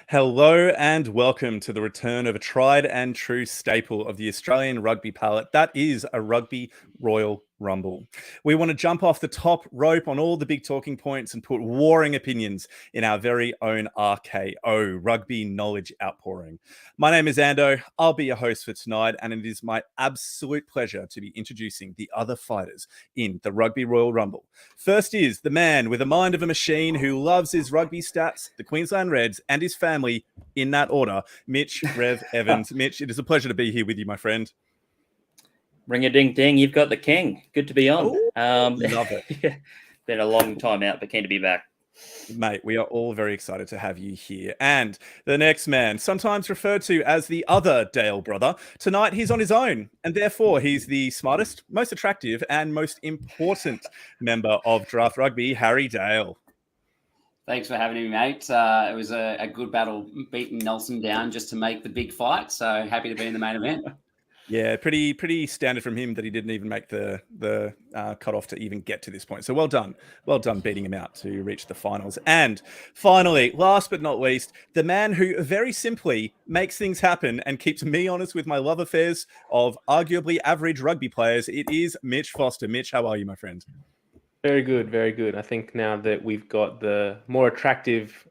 Hello and welcome to the return of a tried and true staple of the Australian rugby palette. That is a Rugby Royal Rumble. We want to jump off the top rope on all the big talking points and put warring opinions in our very own RKO, Rugby Knowledge Outpouring. My name is Ando. I'll be your host for tonight, and it is my absolute pleasure to be introducing the other fighters in the Rugby Royal Rumble. First is the man with the mind of a machine who loves his rugby stats, the Queensland Reds, and his family in that order, Mitch Rev Evans. Mitch, it is a pleasure to be here with you, my friend. Ring a ding ding, you've got the king. Good to be on. Love it. Been a long time out, but keen to be back. Mate, we are all very excited to have you here. And the next man, sometimes referred to as the other Dale brother, tonight he's on his own, and therefore he's the smartest, most attractive, and most important member of Draft Rugby, Harry Dale. Thanks for having me, mate. It was a good battle beating Nelson down just to make the big fight. So happy to be in the main event. Yeah, pretty standard from him that he didn't even make the cutoff to even get to this point. So well done beating him out to reach the finals. And finally, last but not least, the man who very simply makes things happen and keeps me honest with my love affairs of arguably average rugby players. It is Mitch Foster. Mitch, how are you, my friend? Very good, very good. I think now that we've got the more attractive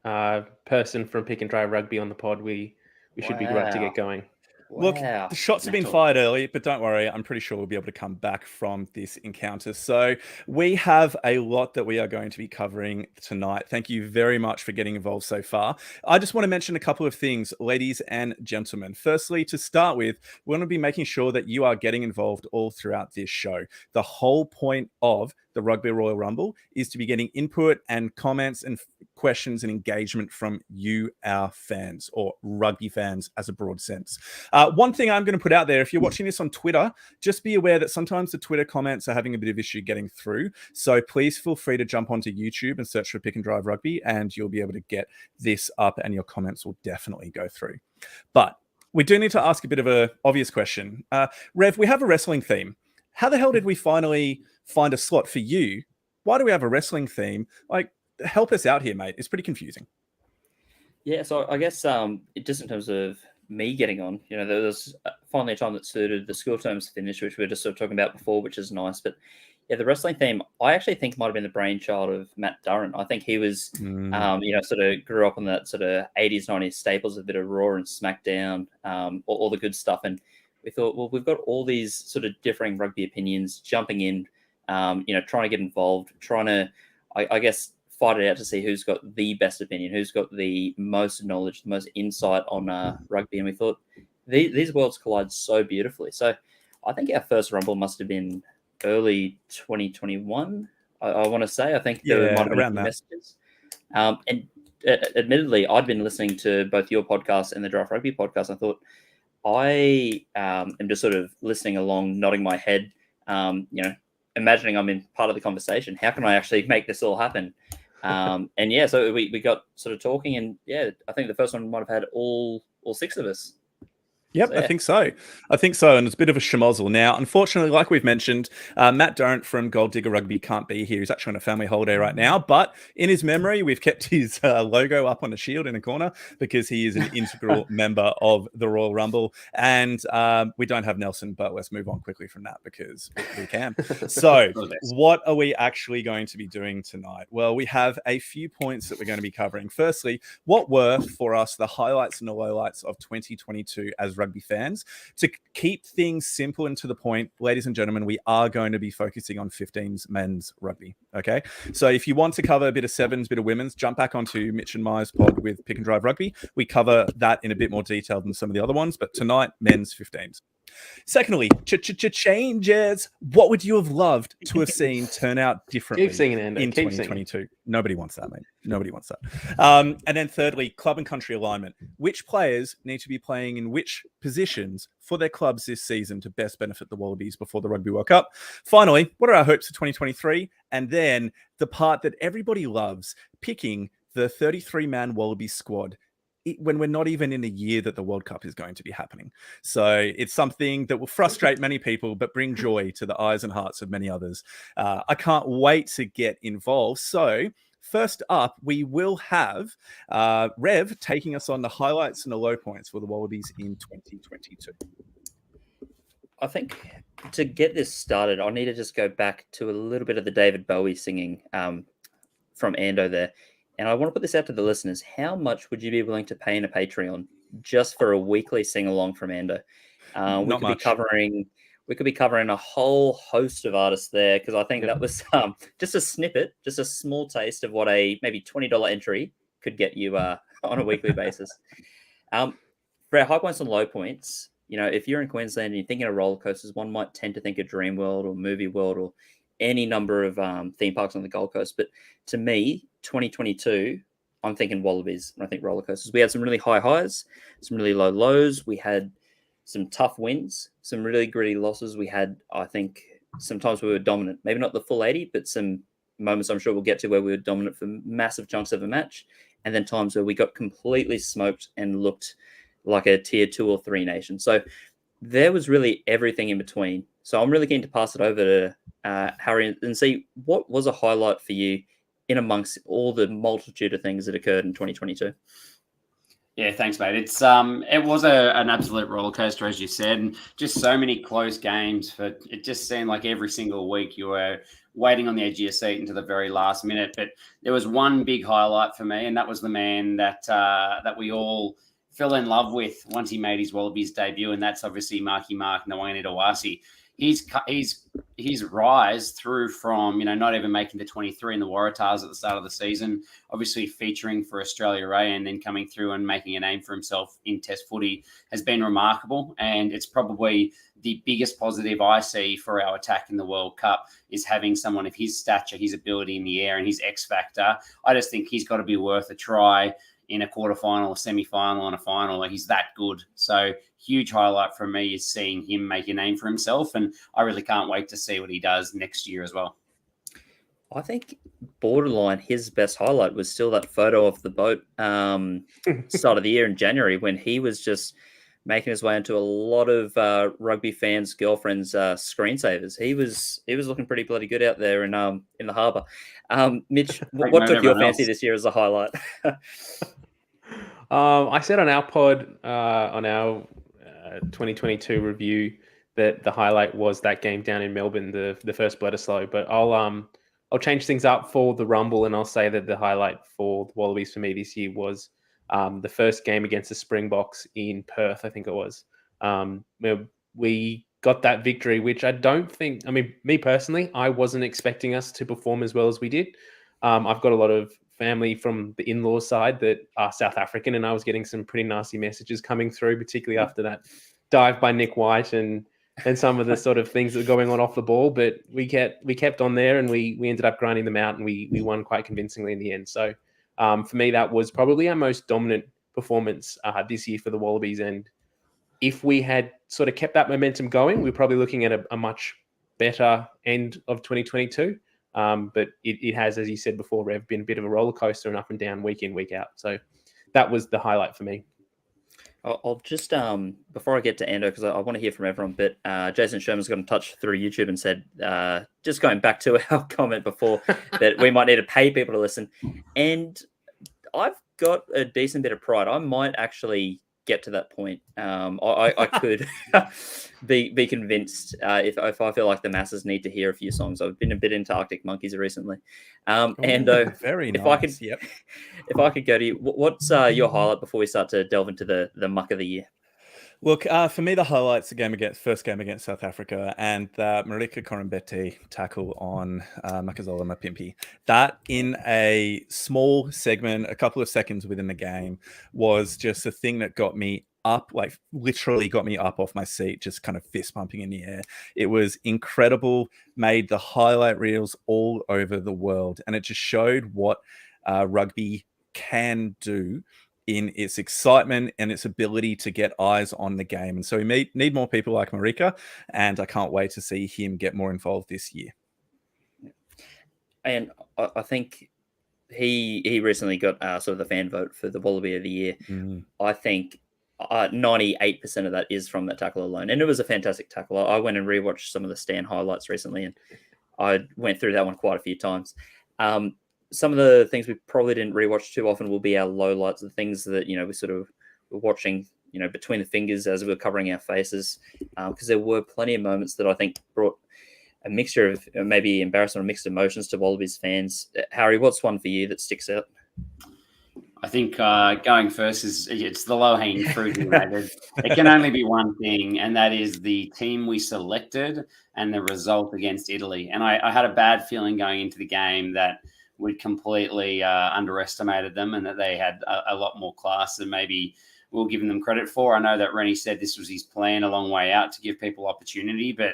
person from Pick and Drive Rugby on the pod, we should be right to get going. Look, the shots have been fired early, but don't worry. I'm pretty sure we'll be able to come back from this encounter. So we have a lot that we are going to be covering tonight. Thank you very much for getting involved so far. I just want to mention a couple of things, ladies and gentlemen. Firstly, to start with, we want to be making sure that you are getting involved all throughout this show. The whole point of the Rugby Royal Rumble is to be getting input and comments and questions and engagement from you, our fans, or rugby fans as a broad sense. One thing I'm going to put out there, if you're watching this on Twitter, just be aware that sometimes the Twitter comments are having a bit of issue getting through. So please feel free to jump onto YouTube and search for Pick and Drive Rugby, and you'll be able to get this up and your comments will definitely go through. But we do need to ask a bit of an obvious question. Rev, we have a wrestling theme. How the hell did we finally find a slot for you? Why do we have a wrestling theme? Like, help us out here, mate. It's pretty confusing. Yeah, so I guess just in terms of me getting on, there was finally a time that suited. The school terms finished, which we were just sort of talking about before, which is nice. But yeah, the wrestling theme, I actually think might have been the brainchild of Matt Durrant. I think he was, sort of grew up on that sort of 80s, 90s staples, a bit of Raw and SmackDown, all the good stuff. And we thought, well, we've got all these sort of differing rugby opinions jumping in, trying to get involved, trying to, I guess, fight it out to see who's got the best opinion, who's got the most knowledge, the most insight on rugby. And we thought these worlds collide so beautifully. So I think our first Rumble must have been early 2021, I want to say. I think there might have been around messages. And admittedly, I'd been listening to both your podcast and the Draft Rugby podcast. I thought, I am just sort of listening along, nodding my head, imagining I'm in part of the conversation. How can I actually make this all happen? So we got sort of talking, and I think the first one might have had all six of us. Yep, so, yeah. I think so. And it's a bit of a schmozzle. Now, unfortunately, like we've mentioned, Matt Durrant from Gold Digger Rugby can't be here. He's actually on a family holiday right now. But in his memory, we've kept his logo up on a shield in a corner because he is an integral member of the Royal Rumble. And we don't have Nelson, but let's move on quickly from that because we can. So what are we actually going to be doing tonight? Well, we have a few points that we're going to be covering. Firstly, what were for us the highlights and the lowlights of 2022 as rugby fans? To keep things simple and to the point, ladies and gentlemen, we are going to be focusing on 15s men's rugby. Okay. So if you want to cover a bit of sevens, bit of women's, jump back onto Mitch and Myers pod with Pick and Drive Rugby. We cover that in a bit more detail than some of the other ones, but tonight, men's 15s. Secondly, changes. What would you have loved to have seen turn out differently Keep singing, Ando. in Keep 2022? Nobody wants that, mate. Nobody wants that. And then thirdly, club and country alignment. Which players need to be playing in which positions for their clubs this season to best benefit the Wallabies before the Rugby World Cup? Finally, what are our hopes for 2023? And then the part that everybody loves, picking the 33-man Wallaby squad when we're not even in a year that the World Cup is going to be happening. So it's something that will frustrate many people, but bring joy to the eyes and hearts of many others. I can't wait to get involved. So first up, we will have Rev taking us on the highlights and the low points for the Wallabies in 2022. I think to get this started, I need to just go back to a little bit of the David Bowie singing from Ando there. And I want to put this out to the listeners. How much would you be willing to pay in a Patreon just for a weekly sing-along from Ando? We could be covering a whole host of artists there, because I think that was just a snippet, just a small taste of what a maybe $20 entry could get you on a weekly basis. For our high points and low points, if you're in Queensland and you're thinking of roller coasters, one might tend to think of Dream World or Movie World or any number of theme parks on the Gold Coast. But to me, 2022, I'm thinking Wallabies and I think roller coasters. We had some really high highs, some really low lows. We had some tough wins, some really gritty losses. We had, I think, sometimes we were dominant. Maybe not the full 80, but some moments I'm sure we'll get to where we were dominant for massive chunks of a match. And then times where we got completely smoked and looked like a tier 2 or 3 nation. So there was really everything in between. So I'm really keen to pass it over to Harry and see what was a highlight for you in amongst all the multitude of things that occurred in 2022. Yeah, thanks, mate. It was an absolute roller coaster, as you said, and just so many close games. It just seemed like every single week you were waiting on the edge of your seat until the very last minute. But there was one big highlight for me, and that was the man that we all fell in love with once he made his Wallabies debut, and that's obviously Marky Mark Nawaqanitawase. His rise through from not even making the 23 in the Waratahs at the start of the season, obviously featuring for Australia A, and then coming through and making a name for himself in Test footy has been remarkable. And it's probably the biggest positive I see for our attack in the World Cup is having someone of his stature, his ability in the air, and his X factor. I just think he's got to be worth a try in a quarterfinal, a semi-final, and a final. He's that good. So huge highlight for me is seeing him make a name for himself, and I really can't wait to see what he does next year as well. I think borderline his best highlight was still that photo of the boat start of the year in January, when he was just making his way into a lot of rugby fans' girlfriends' screensavers. He was looking pretty bloody good out there in the harbour. Mitch, what took your fancy this year as a highlight? I said on our pod, on our 2022 review, that the highlight was that game down in Melbourne, the first Bledisloe. But I'll change things up for the Rumble, and I'll say that the highlight for the Wallabies for me this year was the first game against the Springboks in Perth, I think it was. We got that victory, which I don't think, me personally, I wasn't expecting us to perform as well as we did. I've got a lot of family from the in-law side that are South African, and I was getting some pretty nasty messages coming through, particularly after that dive by Nick White and some of the sort of things that were going on off the ball. But we kept on there, and we ended up grinding them out, and we won quite convincingly in the end. So for me, that was probably our most dominant performance this year for the Wallabies. And if we had sort of kept that momentum going, we're probably looking at a much better end of 2022. But it has, as you said before, Rev, been a bit of a roller coaster and up and down week in, week out. So that was the highlight for me. I'll just, before I get to Ando, because I want to hear from everyone, but Jason Sherman's got in touch through YouTube and said, just going back to our comment before, that we might need to pay people to listen. And I've got a decent bit of pride. I might actually get to that point. I could be convinced if I feel like the masses need to hear a few songs. I've been a bit into Arctic Monkeys recently. And very nice. If I could go to you, what's your highlight before we start to delve into the muck of the year? Look, for me, the highlight's the first game against South Africa, and the Marika Korombete tackle on Makazola Mapimpi. That, in a small segment, a couple of seconds within the game, was just a thing that got me up, like literally got me up off my seat, just kind of fist pumping in the air. It was incredible, made the highlight reels all over the world. And it just showed what rugby can do in its excitement and its ability to get eyes on the game. And so we need more people like Marika, and I can't wait to see him get more involved this year. And I think he recently got sort of the fan vote for the Wallaby of the Year. I think 98% of that is from that tackle alone. And it was a fantastic tackle. I went and rewatched some of the Stan highlights recently, and I went through that one quite a few times. Some of the things we probably didn't rewatch too often will be our lowlights, the things that, we sort of were watching, between the fingers as we were covering our faces, because there were plenty of moments that I think brought a mixture of maybe embarrassment or mixed emotions to Wallabies fans. Harry, what's one for you that sticks out? I think going first it's the low-hanging fruit. It can only be one thing, and that is the team we selected and the result against Italy. And I had a bad feeling going into the game that we'd completely underestimated them and that they had a lot more class than maybe we were giving them credit for. I know that Rennie said this was his plan a long way out to give people opportunity, but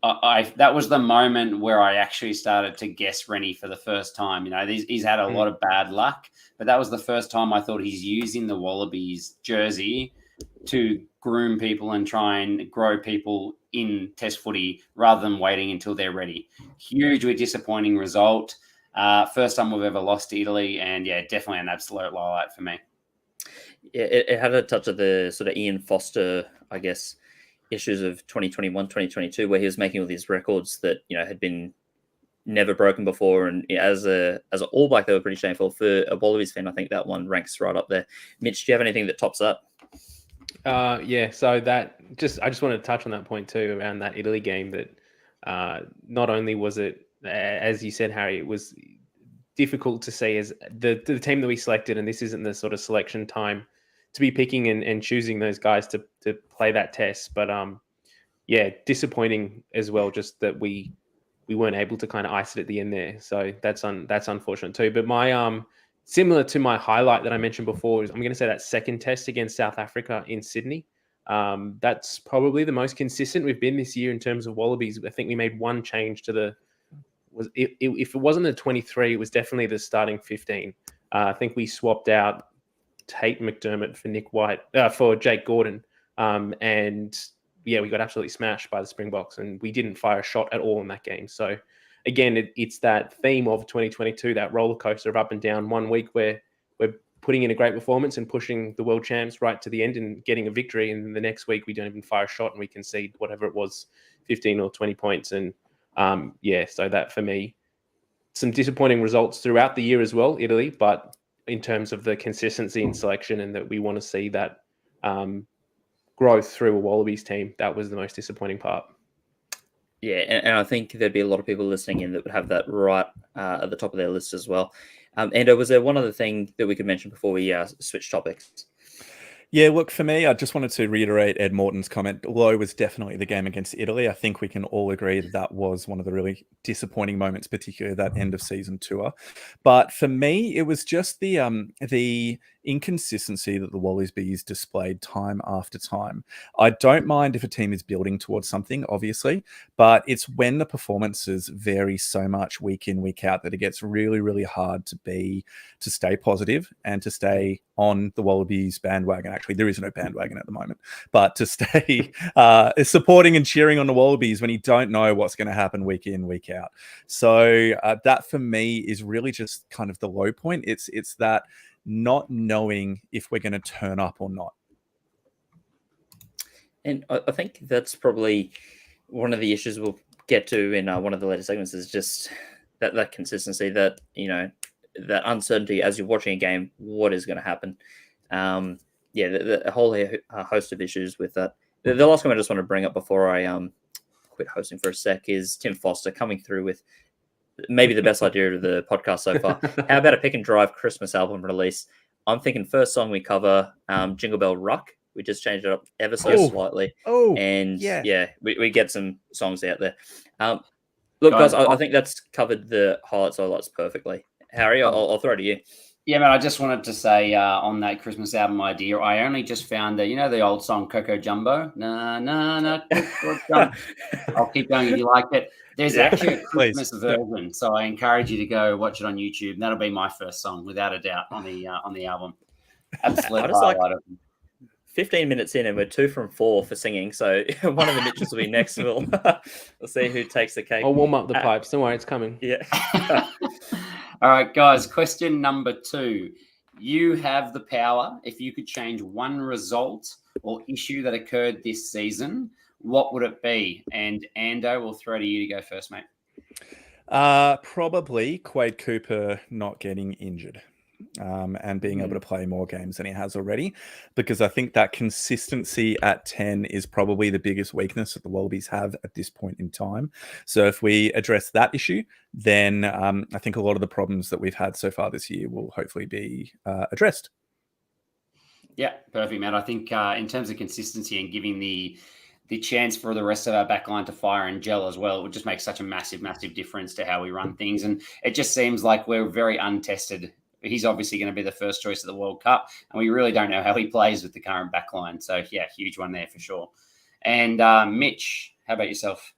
that was the moment where I actually started to guess Rennie for the first time. He's had a lot of bad luck, but that was the first time I thought he's using the Wallabies jersey to groom people and try and grow people in Test footy rather than waiting until they're ready. Hugely disappointing result. First time we've ever lost to Italy, and definitely an absolute highlight for me. Yeah, it had a touch of the sort of Ian Foster, I guess, issues of 2021, 2022, where he was making all these records that had been never broken before, and as an All Black, they were pretty shameful. For a Wallabies fan, I think that one ranks right up there. Mitch, do you have anything that tops up? So that I just wanted to touch on that point too around that Italy game. That not only was it, as you said, Harry, it was difficult to see as the team that we selected, and this isn't the sort of selection time to be picking and choosing those guys to play that test. But disappointing as well, just that we weren't able to kind of ice it at the end there. So that's unfortunate too. But my similar to my highlight that I mentioned before is I'm going to say that second test against South Africa in Sydney. That's probably the most consistent we've been this year in terms of Wallabies. I think we made one change to if it wasn't the 23, it was definitely the starting 15. I think we swapped out Tate McDermott for Nick White, for Jake Gordon. And we got absolutely smashed by the Springboks, and we didn't fire a shot at all in that game. So again, it's that theme of 2022, that roller coaster of up and down. 1 week where we're putting in a great performance and pushing the world champs right to the end and getting a victory. And the next week we don't even fire a shot and we concede whatever it was, 15 or 20 points. And so that for me, some disappointing results throughout the year as well, Italy, but in terms of the consistency in selection and that we want to see that growth through a Wallabies team, that was the most disappointing part. Yeah, and I think there'd be a lot of people listening in that would have that right at the top of their list as well. And was there one other thing that we could mention before we switch topics? Yeah, look, for me, I just wanted to reiterate Ed Morton's comment. Low was definitely the game against Italy. I think we can all agree that was one of the really disappointing moments, particularly that end of season tour. But for me, it was just the inconsistency that the Wallabies displayed time after time. I don't mind if a team is building towards something, obviously, but it's when the performances vary so much week in, week out that it gets really, really hard to stay positive and to stay on the Wallabies bandwagon. Actually, there is no bandwagon at the moment, but to stay supporting and cheering on the Wallabies when you don't know what's going to happen week in, week out. So that for me is really just kind of the low point. It's that not knowing if we're going to turn up or not. And I think that's probably one of the issues we'll get to in one of the later segments, is just that consistency, that that uncertainty as you're watching a game, what is going to happen. The whole host of issues with that. The last one I just want to bring up before I quit hosting for a sec is Tim Foster coming through with maybe the best idea of the podcast so far. How about a Pick and Drive Christmas album release? I'm thinking first song we cover, Jingle Bell Ruck. We just changed it up ever so slightly. We get some songs out there. Look, guys, I think that's covered the highlights perfectly. Harry, I'll throw it to you. Yeah, man, I just wanted to say on that Christmas album idea, I only just found the old song Coco Jumbo. Na, na, na, Coco Jumbo. I'll keep going if you like it. There's actually a Christmas version, so I encourage you to go watch it on YouTube. That'll be my first song, without a doubt, on the album. Absolute highlight of it. 15 minutes in and we're 2 from 4 for singing. So one of the Mitchells will be next. We'll see who takes the cake. I'll warm up the pipes. Don't worry, it's coming. Yeah. All right, guys. Question number 2. You have the power. If you could change one result or issue that occurred this season, what would it be? And Ando, we'll throw to you to go first, mate. Probably Quade Cooper not getting injured. And being able to play more games than he has already, because I think that consistency at 10 is probably the biggest weakness that the Wallabies have at this point in time. So if we address that issue, then I think a lot of the problems that we've had so far this year will hopefully be addressed. Yeah, perfect, Matt. I think in terms of consistency and giving the chance for the rest of our backline to fire and gel as well, it would just make such a massive, massive difference to how we run things. And it just seems like we're very untested. He's obviously going to be the first choice of the World Cup, and we really don't know how he plays with the current backline. So, yeah, huge one there for sure. And Mitch, how about yourself?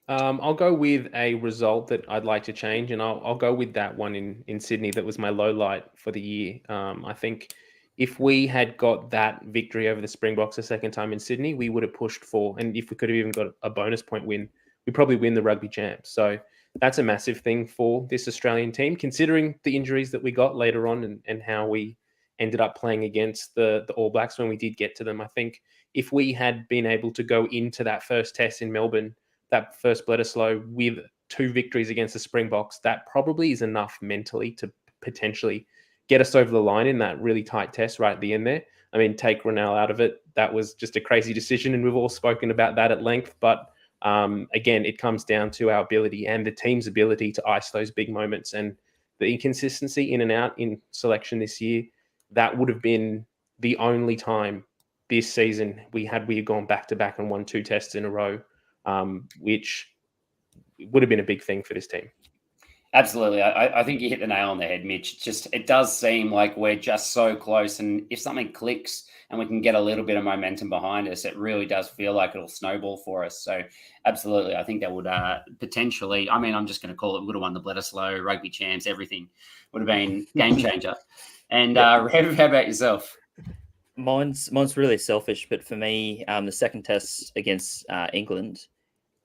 I'll go with a result that I'd like to change, and I'll go with that one in Sydney that was my low light for the year. I think if we had got that victory over the Springboks a second time in Sydney, we would have pushed for, and if we could have even got a bonus point win, we'd probably win the rugby champs. So that's a massive thing for this Australian team, considering the injuries that we got later on and how we ended up playing against the All Blacks when we did get to them. I think if we had been able to go into that first test in Melbourne, that first Bledisloe, with 2 victories against the Springboks, that probably is enough mentally to potentially get us over the line in that really tight test right at the end there. I mean, take Ronell out of it. That was just a crazy decision, and we've all spoken about that at length, but again, it comes down to our ability and the team's ability to ice those big moments, and the inconsistency in and out in selection this year. That would have been the only time this season we had gone back to back and won 2 tests in a row, which would have been a big thing for this team. Absolutely. I think you hit the nail on the head, Mitch. It does seem like we're just so close, and if something clicks and we can get a little bit of momentum behind us, it really does feel like it'll snowball for us. So absolutely, I think that would potentially, I mean, I'm just going to call it, would have won the Bledisloe, rugby champs, everything would have been game changer. And Rev, how about yourself? Mine's really selfish, but for me, the second test against England,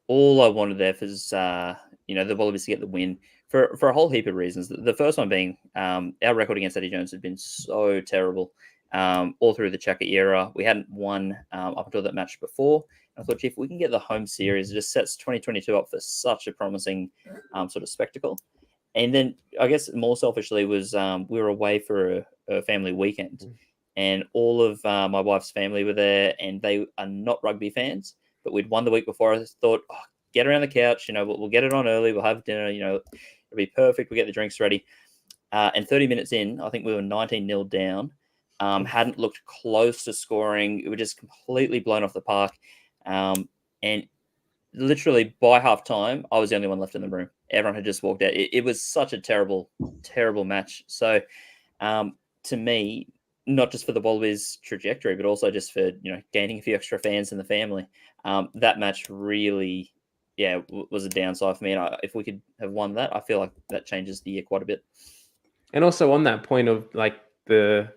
all I wanted there was, the Wallabies to get the win for a whole heap of reasons. The first one being our record against Eddie Jones had been so terrible all through the Chaka era. We hadn't won up until that match before. And I thought, if we can get the home series, it just sets 2022 up for such a promising sort of spectacle. And then I guess more selfishly was we were away for a family weekend, and all of my wife's family were there, and they are not rugby fans, but we'd won the week before. I thought, get around the couch, we'll get it on early, we'll have dinner, it'll be perfect, we'll get the drinks ready. And 30 minutes in, I think we were 19-0 down, hadn't looked close to scoring. We were just completely blown off the park. And literally by half-time, I was the only one left in the room. Everyone had just walked out. It was such a terrible, terrible match. So to me, not just for the Wallabies trajectory, but also just for, gaining a few extra fans in the family, that match really, was a downside for me. And if we could have won that, I feel like that changes the year quite a bit. And also on that point of like the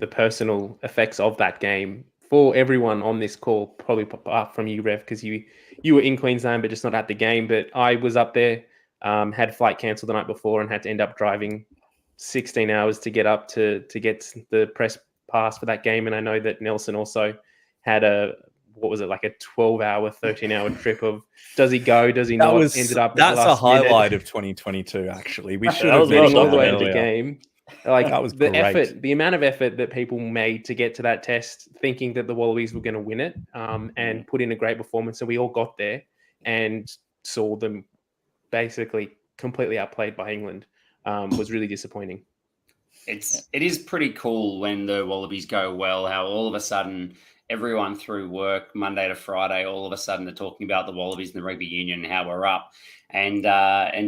personal effects of that game for everyone on this call, probably apart from you, Rev, because you were in Queensland, but just not at the game. But I was up there, had a flight cancelled the night before and had to end up driving 16 hours to get up to get the press pass for that game. And I know that Nelson also had a 12-hour, 13-hour trip of does he go, does he not? Ended up that's a highlight of 2022. Actually, we should have been all the way to the game. Like that was the great. effort, the amount of effort that people made to get to that test, thinking that the Wallabies were going to win it, and put in a great performance. So we all got there and saw them basically completely outplayed by England. Was really disappointing. It is pretty cool when the Wallabies go well, how all of a sudden everyone through work Monday to Friday all of a sudden are talking about the Wallabies and the rugby union and how we're up. And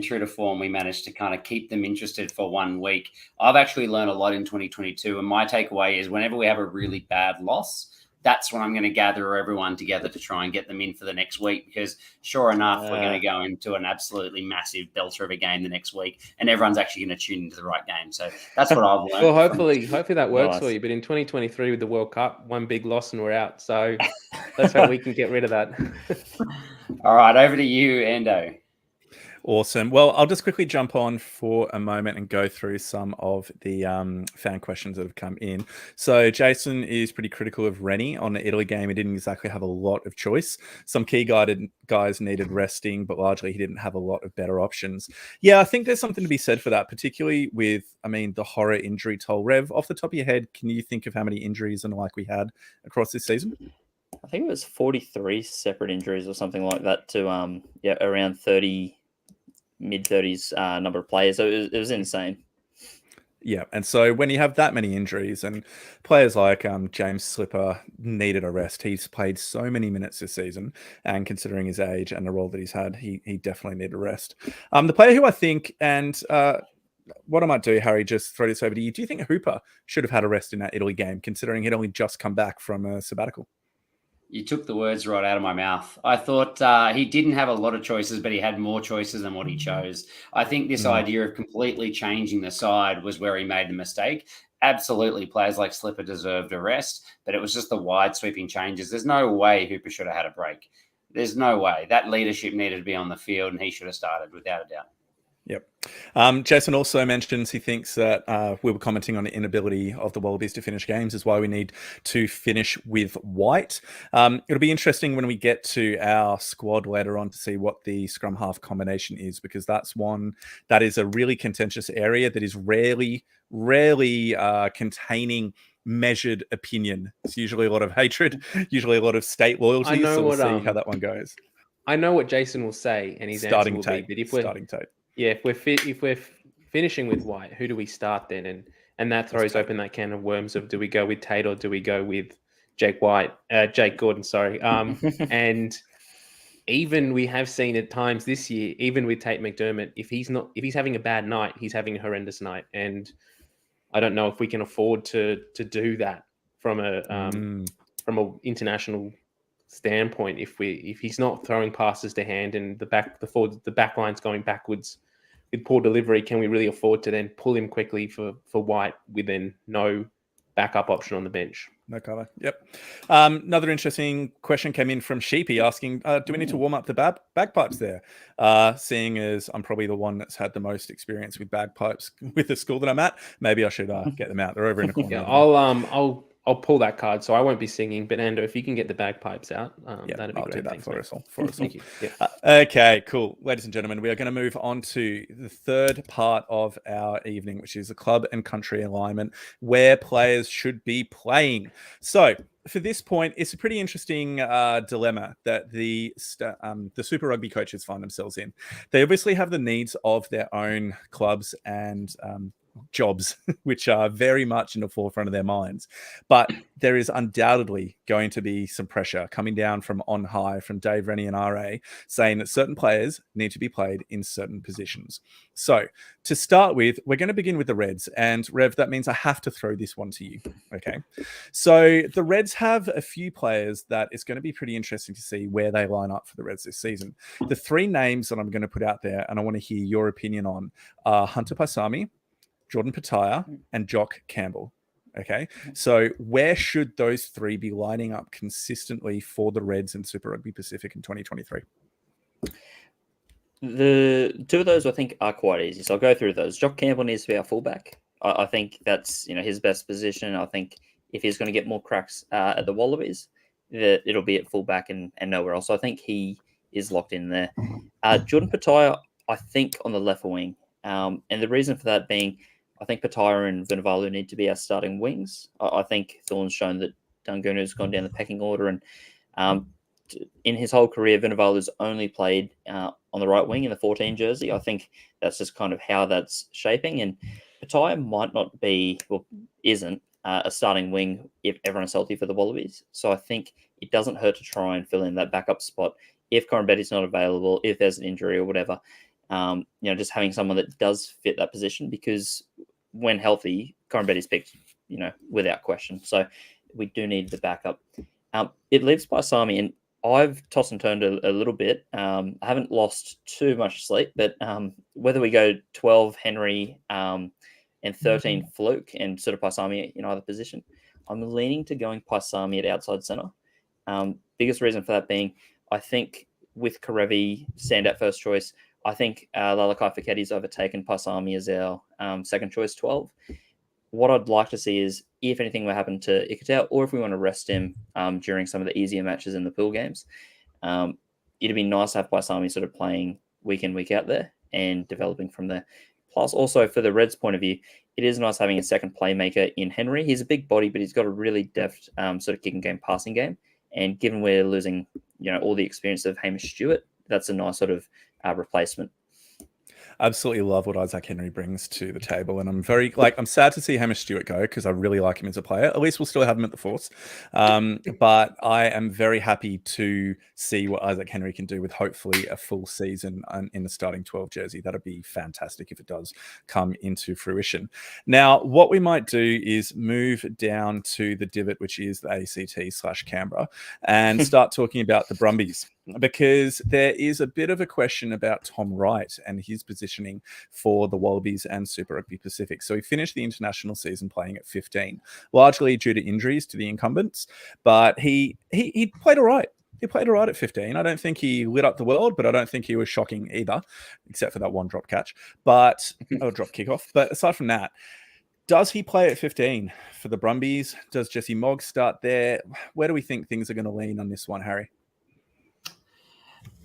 true to form, we managed to kind of keep them interested for 1 week. I've actually learned a lot in 2022. And my takeaway is whenever we have a really bad loss, that's when I'm going to gather everyone together to try and get them in for the next week, because sure enough, we're going to go into an absolutely massive belter of a game the next week, and everyone's actually going to tune into the right game. So that's what I've learned. Well, hopefully that works for you. But in 2023 with the World Cup, one big loss and we're out. So let's hope we can get rid of that. All right, over to you, Endo. Awesome. Well, I'll just quickly jump on for a moment and go through some of the fan questions that have come in. So Jason is pretty critical of Rennie on the Italy game. He didn't exactly have a lot of choice. Some key guys needed resting, but largely he didn't have a lot of better options. Yeah, I think there's something to be said for that, particularly with, the horror injury toll. Rev, off the top of your head, can you think of how many injuries and like we had across this season? I think it was 43 separate injuries or something like that to around 30. Mid-30s number of players. So it was insane. Yeah, and so when you have that many injuries and players like James Slipper needed a rest, he's played so many minutes this season, and considering his age and the role that he's had, he definitely needed a rest. The player who I think, and what I might do, Harry, just throw this over to you. Do you think Hooper should have had a rest in that Italy game, considering he'd only just come back from a sabbatical? You took the words right out of my mouth. I thought he didn't have a lot of choices, but he had more choices than what he chose. I think this idea of completely changing the side was where he made the mistake. Absolutely, players like Slipper deserved a rest, but it was just the wide sweeping changes. There's no way Hooper should have had a break. There's no way. That leadership needed to be on the field, and he should have started without a doubt. Yep. Jason also mentions he thinks that we were commenting on the inability of the Wallabies to finish games is why we need to finish with White. It'll be interesting when we get to our squad later on to see what the scrum half combination is, because that's one that is a really contentious area that is rarely containing measured opinion. It's usually a lot of hatred, usually a lot of state loyalty. So we'll see how that one goes. I know what Jason will say, and his answer will be, but if we're finishing with White, who do we start then? And that throws open that can of worms of, do we go with Tate or do we go with Jake Gordon? Sorry. And even we have seen at times this year, even with Tate McDermott, if he's having a bad night, he's having a horrendous night. And I don't know if we can afford to do that from a international standpoint. If he's not throwing passes to hand and the back line's going backwards with poor delivery, can we really afford to then pull him quickly for White with then no backup option on the bench? No cover. Yep. Another interesting question came in from Sheepy asking, do we need to warm up the bagpipes there? Seeing as I'm probably the one that's had the most experience with bagpipes with the school that I'm at, maybe I should get them out. They're over in the corner. Yeah, I'll pull that card, so I won't be singing. But Ando, if you can get the bagpipes out, that'd be I'll great. do that. Thanks, for us all. Thank you. Yeah. Okay, cool. Ladies and gentlemen, we are going to move on to the third part of our evening, which is the club and country alignment, where players should be playing. So for this point, it's a pretty interesting dilemma that the Super Rugby coaches find themselves in. They obviously have the needs of their own clubs and jobs, which are very much in the forefront of their minds. But there is undoubtedly going to be some pressure coming down from on high from Dave Rennie and RA saying that certain players need to be played in certain positions. So to start with, we're going to begin with the Reds. And Rev, that means I have to throw this one to you. Okay. So the Reds have a few players that it's going to be pretty interesting to see where they line up for the Reds this season. The three names that I'm going to put out there, and I want to hear your opinion on, are Hunter Paisami, Jordan Petaia, and Jock Campbell. Okay. So where should those three be lining up consistently for the Reds and Super Rugby Pacific in 2023? The two of those I think are quite easy. So I'll go through those. Jock Campbell needs to be our fullback. I think that's his best position. I think if he's going to get more cracks at the Wallabies, that it'll be at fullback and nowhere else. So I think he is locked in there. Jordan Petaia, I think, on the left wing. And the reason for that being, I think Petaia and Vunivalu need to be our starting wings. I think Thorne's shown that Dungunu's gone down the pecking order, and in his whole career, Vunivalu's only played on the right wing in the 14 jersey. I think that's just kind of how that's shaping. And Petaia might not be, well, isn't a starting wing if everyone's healthy for the Wallabies. So I think it doesn't hurt to try and fill in that backup spot if Corin Betty's not available, if there's an injury or whatever. Just having someone that does fit that position, because when healthy, Corin Betty's picked, without question. So we do need the backup. It leaves Paisami, and I've tossed and turned a little bit. I haven't lost too much sleep, but whether we go 12 Henry and 13 Fluke and sort of Paisami in either position, I'm leaning to going Paisami at outside centre. Biggest reason for that being, I think with Karevi standout first choice, I think Lalakai Foketi's overtaken Paisami as our second choice 12. What I'd like to see is if anything will happen to Ikitau, or if we want to rest him during some of the easier matches in the pool games, it'd be nice to have Paisami sort of playing week in, week out there and developing from there. Plus, also for the Reds' point of view, it is nice having a second playmaker in Henry. He's a big body, but he's got a really deft sort of kicking game, passing game. And given we're losing, all the experience of Hamish Stewart, that's a nice sort of replacement. Absolutely love what Isaac Henry brings to the table, and I'm sad to see Hamish Stewart go because I really like him as a player. At least we'll still have him at the Force, but I am very happy to see what Isaac Henry can do with hopefully a full season in the starting 12 jersey. That'd be fantastic if it does come into fruition. Now, what we might do is move down to the divot, which is the ACT/Canberra, and start talking about the Brumbies, because there is a bit of a question about Tom Wright and his positioning for the Wallabies and Super Rugby Pacific. So he finished the international season playing at 15, largely due to injuries to the incumbents, but he played all right. He played all right at 15. I don't think he lit up the world, but I don't think he was shocking either, except for that one drop catch, drop kickoff. But aside from that, does he play at 15 for the Brumbies? Does Jesse Moggs start there? Where do we think things are going to lean on this one, Harry?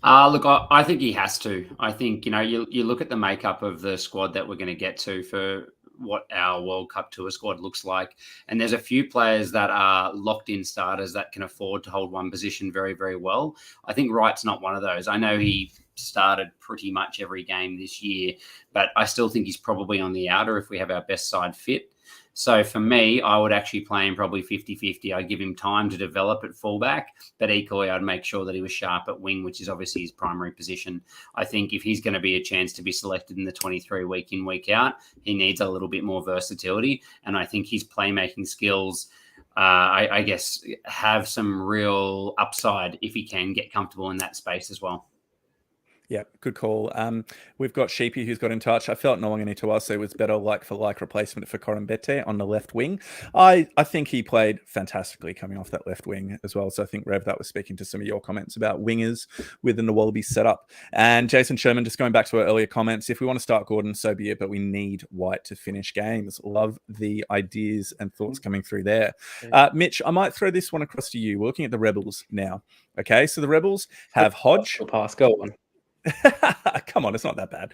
Look, I think he has to. I think, you look at the makeup of the squad that we're going to get to for what our World Cup Tour squad looks like. And there's a few players that are locked-in starters that can afford to hold one position very, very well. I think Wright's not one of those. I know he started pretty much every game this year, but I still think he's probably on the outer if we have our best side fit. So for me, I would actually play him probably 50-50. I'd give him time to develop at fullback, but equally I'd make sure that he was sharp at wing, which is obviously his primary position. I think if he's going to be a chance to be selected in the 23 week in, week out, he needs a little bit more versatility. And I think his playmaking skills, I guess, have some real upside if he can get comfortable in that space as well. Yeah, good call. We've got Sheepy who's got in touch. I felt Noangani Tuase was better like-for-like replacement for Corin Bete on the left wing. I think he played fantastically coming off that left wing as well. So I think, Rev, that was speaking to some of your comments about wingers within the Wallabies setup. And Jason Sherman, just going back to our earlier comments, if we want to start Gordon, so be it, but we need White to finish games. Love the ideas and thoughts coming through there. Mitch, I might throw this one across to you. We're looking at the Rebels now. Okay, so the Rebels have Hodge. Go on. Come on, it's not that bad.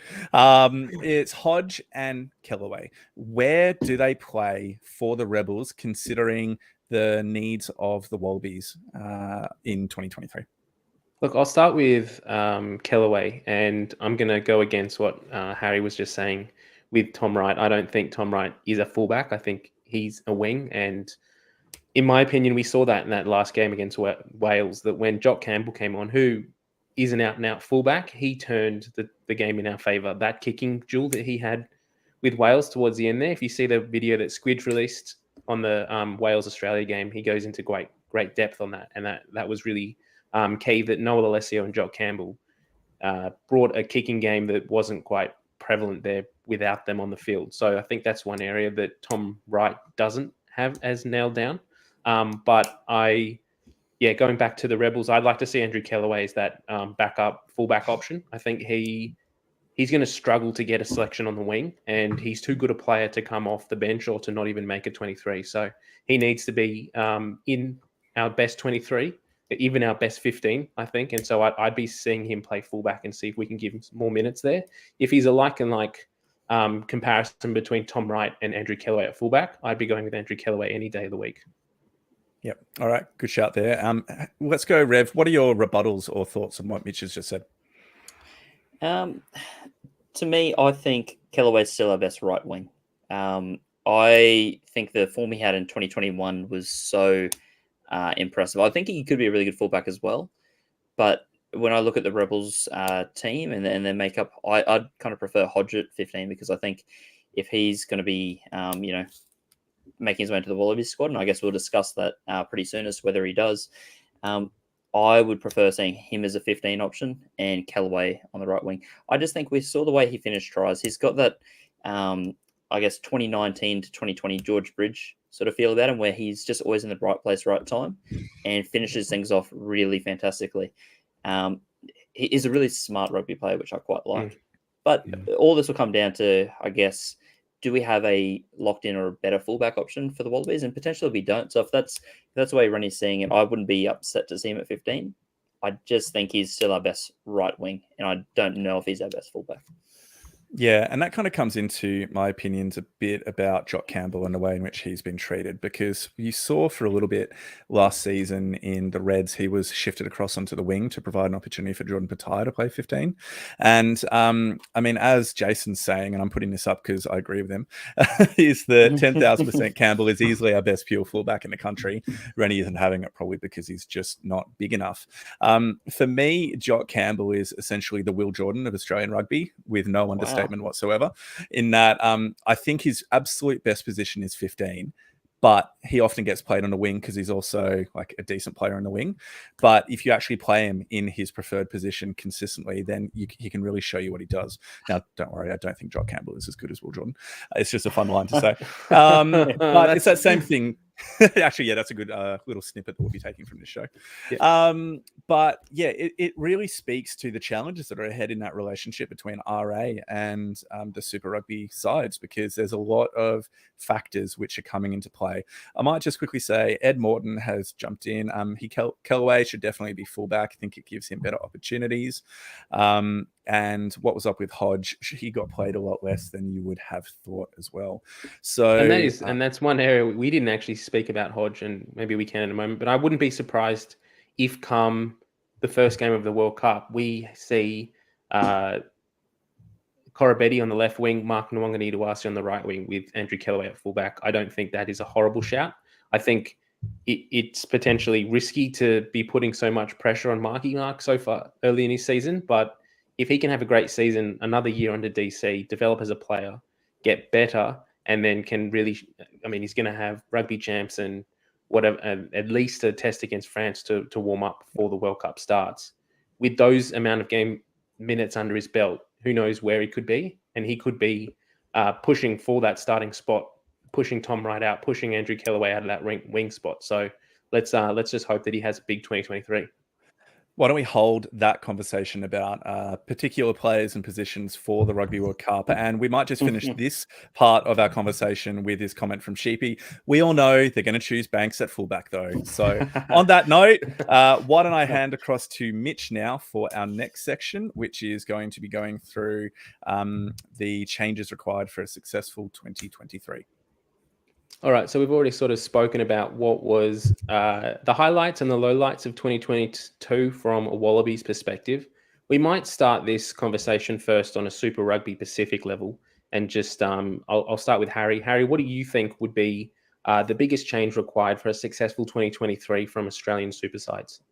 It's Hodge and Kellaway. Where do they play for the Rebels, considering the needs of the Wallabies in 2023? Look, I'll start with Kellaway, and I'm going to go against what Harry was just saying with Tom Wright. I don't think Tom Wright is a fullback. I think he's a wing, and in my opinion, we saw that in that last game against Wales, that when Jock Campbell came on, who is an out-and-out fullback, he turned the game in our favour. That kicking duel that he had with Wales towards the end there, if you see the video that Squidge released on the Wales-Australia game, he goes into great depth on that. And that was really key, that Noah Alessio and Jock Campbell brought a kicking game that wasn't quite prevalent there without them on the field. So I think that's one area that Tom Wright doesn't have as nailed down. Going back to the Rebels, I'd like to see Andrew Kellaway as that backup fullback option. I think he's going to struggle to get a selection on the wing, and he's too good a player to come off the bench or to not even make a 23. So he needs to be in our best 23, even our best 15, I think. And so I'd be seeing him play fullback and see if we can give him some more minutes there. If he's a like comparison between Tom Wright and Andrew Kellaway at fullback, I'd be going with Andrew Kellaway any day of the week. Yep. All right. Good shout there. Let's go, Rev. What are your rebuttals or thoughts on what Mitch has just said? To me, I think Kellaway's still our best right wing. I think the form he had in 2021 was so impressive. I think he could be a really good fullback as well. But when I look at the Rebels team and their makeup, I'd kind of prefer Hodge at 15 because I think if he's going to be, making his way into the Wallabies squad, and I guess we'll discuss that pretty soon as to whether he does, I would prefer seeing him as a 15 option and Callaway on the right wing. I just think we saw the way he finished tries. He's got that, I guess, 2019 to 2020 George Bridge sort of feel about him, where he's just always in the right place, right time, and finishes things off really fantastically. He is a really smart rugby player, which I quite like. But all this will come down to, I guess, do we have a locked in or a better fullback option for the Wallabies? And potentially we don't. So if that's the way Ronnie's seeing it, I wouldn't be upset to see him at 15. I just think he's still our best right wing, and I don't know if he's our best fullback. Yeah, and that kind of comes into my opinions a bit about Jock Campbell and the way in which he's been treated, because you saw for a little bit last season in the Reds, he was shifted across onto the wing to provide an opportunity for Jordan Patai to play 15. And I mean, as Jason's saying, and I'm putting this up because I agree with him, is that 10,000% Campbell is easily our best pure fullback in the country. Rennie isn't having it probably because he's just not big enough. For me, Jock Campbell is essentially the Will Jordan of Australian rugby, with no understatement whatsoever, in that I think his absolute best position is 15, but he often gets played on the wing because he's also like a decent player on the wing. But if you actually play him in his preferred position consistently, then he can really show you what he does. Now, don't worry, I don't think Jock Campbell is as good as Will Jordan. It's just a fun line to say. But it's that same thing. Actually, yeah, that's a good little snippet that we'll be taking from this show. Yeah. But yeah, it really speaks to the challenges that are ahead in that relationship between RA and the Super Rugby sides, because there's a lot of factors which are coming into play. I might just quickly say Ed Morton has jumped in. Callaway should definitely be fullback. I think it gives him better opportunities. And what was up with Hodge? He got played a lot less than you would have thought as well. So, and that's one area we didn't actually speak about Hodge, and maybe we can in a moment. But I wouldn't be surprised if, come the first game of the World Cup, we see Korobetti on the left wing, Mark Nwangani-Dewasi on the right wing, with Andrew Callaway at fullback. I don't think that is a horrible shout. I think it's potentially risky to be putting so much pressure on Mark so far early in his season, but if he can have a great season, another year under DC, develop as a player, get better, and then can really, I mean, he's going to have rugby champs and whatever, at least a test against France to warm up before the World Cup starts. With those amount of game minutes under his belt, who knows where he could be? And he could be pushing for that starting spot, pushing Tom Wright out, pushing Andrew Callaway out of that wing spot. So let's just hope that he has a big 2023. Why don't we hold that conversation about particular players and positions for the Rugby World Cup? And we might just finish this part of our conversation with this comment from Sheepy. We all know they're going to choose Banks at fullback, though. So on that note, why don't I hand across to Mitch now for our next section, which is going to be going through the changes required for a successful 2023. All right, so we've already sort of spoken about what was the highlights and the lowlights of 2022 from a Wallabies perspective. We might start this conversation first on a Super Rugby Pacific level, and just I'll start with Harry. Harry, what do you think would be the biggest change required for a successful 2023 from Australian super sides?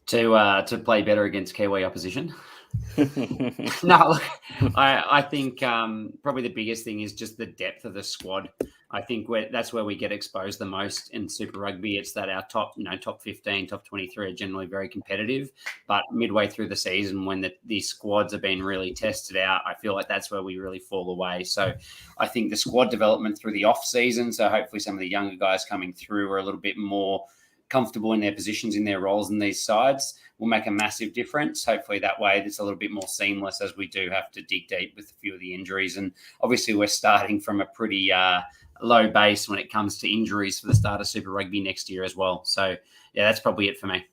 To play better against Kiwi opposition. No, I think probably the biggest thing is just the depth of the squad. I think that's where we get exposed the most in Super Rugby. It's that our top 15, top 23 are generally very competitive, but midway through the season, when these squads have been really tested out, I feel like that's where we really fall away. So I think the squad development through the off season, so hopefully some of the younger guys coming through are a little bit more comfortable in their positions, in their roles in these sides, will make a massive difference. Hopefully that way it's a little bit more seamless, as we do have to dig deep with a few of the injuries. And obviously we're starting from a pretty low base when it comes to injuries for the start of Super Rugby next year as well. So yeah, that's probably it for me.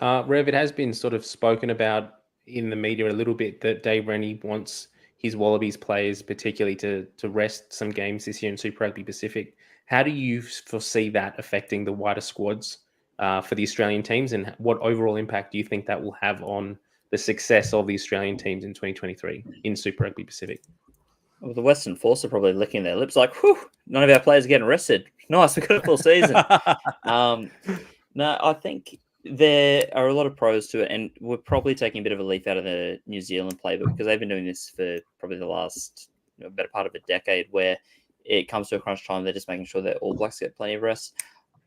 Rev, it has been sort of spoken about in the media a little bit that Dave Rennie wants his Wallabies players particularly to rest some games this year in Super Rugby Pacific. How do you foresee that affecting the wider squads for the Australian teams, and what overall impact do you think that will have on the success of the Australian teams in 2023 in Super Rugby Pacific? Well, the Western Force are probably licking their lips like, whew, none of our players are getting rested. Nice, we've got a full season. No, I think there are a lot of pros to it, and we're probably taking a bit of a leaf out of the New Zealand playbook because they've been doing this for probably the last better part of a decade, where it comes to a crunch time, they're just making sure that All Blacks get plenty of rest.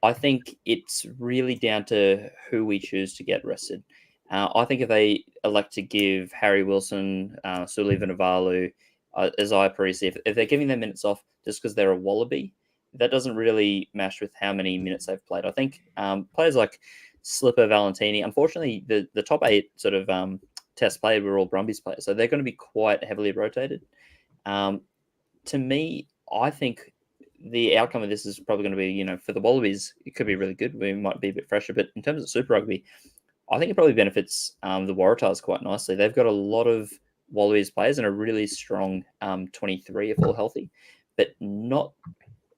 I think it's really down to who we choose to get rested. I think if they elect to give Harry Wilson, Suli Vunivalu, Isaiah Parisi, if they're giving them minutes off just because they're a Wallaby, that doesn't really mash with how many minutes they've played. I think players like Slipper, Valentini, unfortunately, the top 8 sort of test played were all Brumbies players, so they're going to be quite heavily rotated. To me, I think the outcome of this is probably going to be, for the Wallabies, it could be really good. We might be a bit fresher, but in terms of Super Rugby, I think it probably benefits the Waratahs quite nicely. They've got a lot of Wallabies players and a really strong 23 if all healthy, but not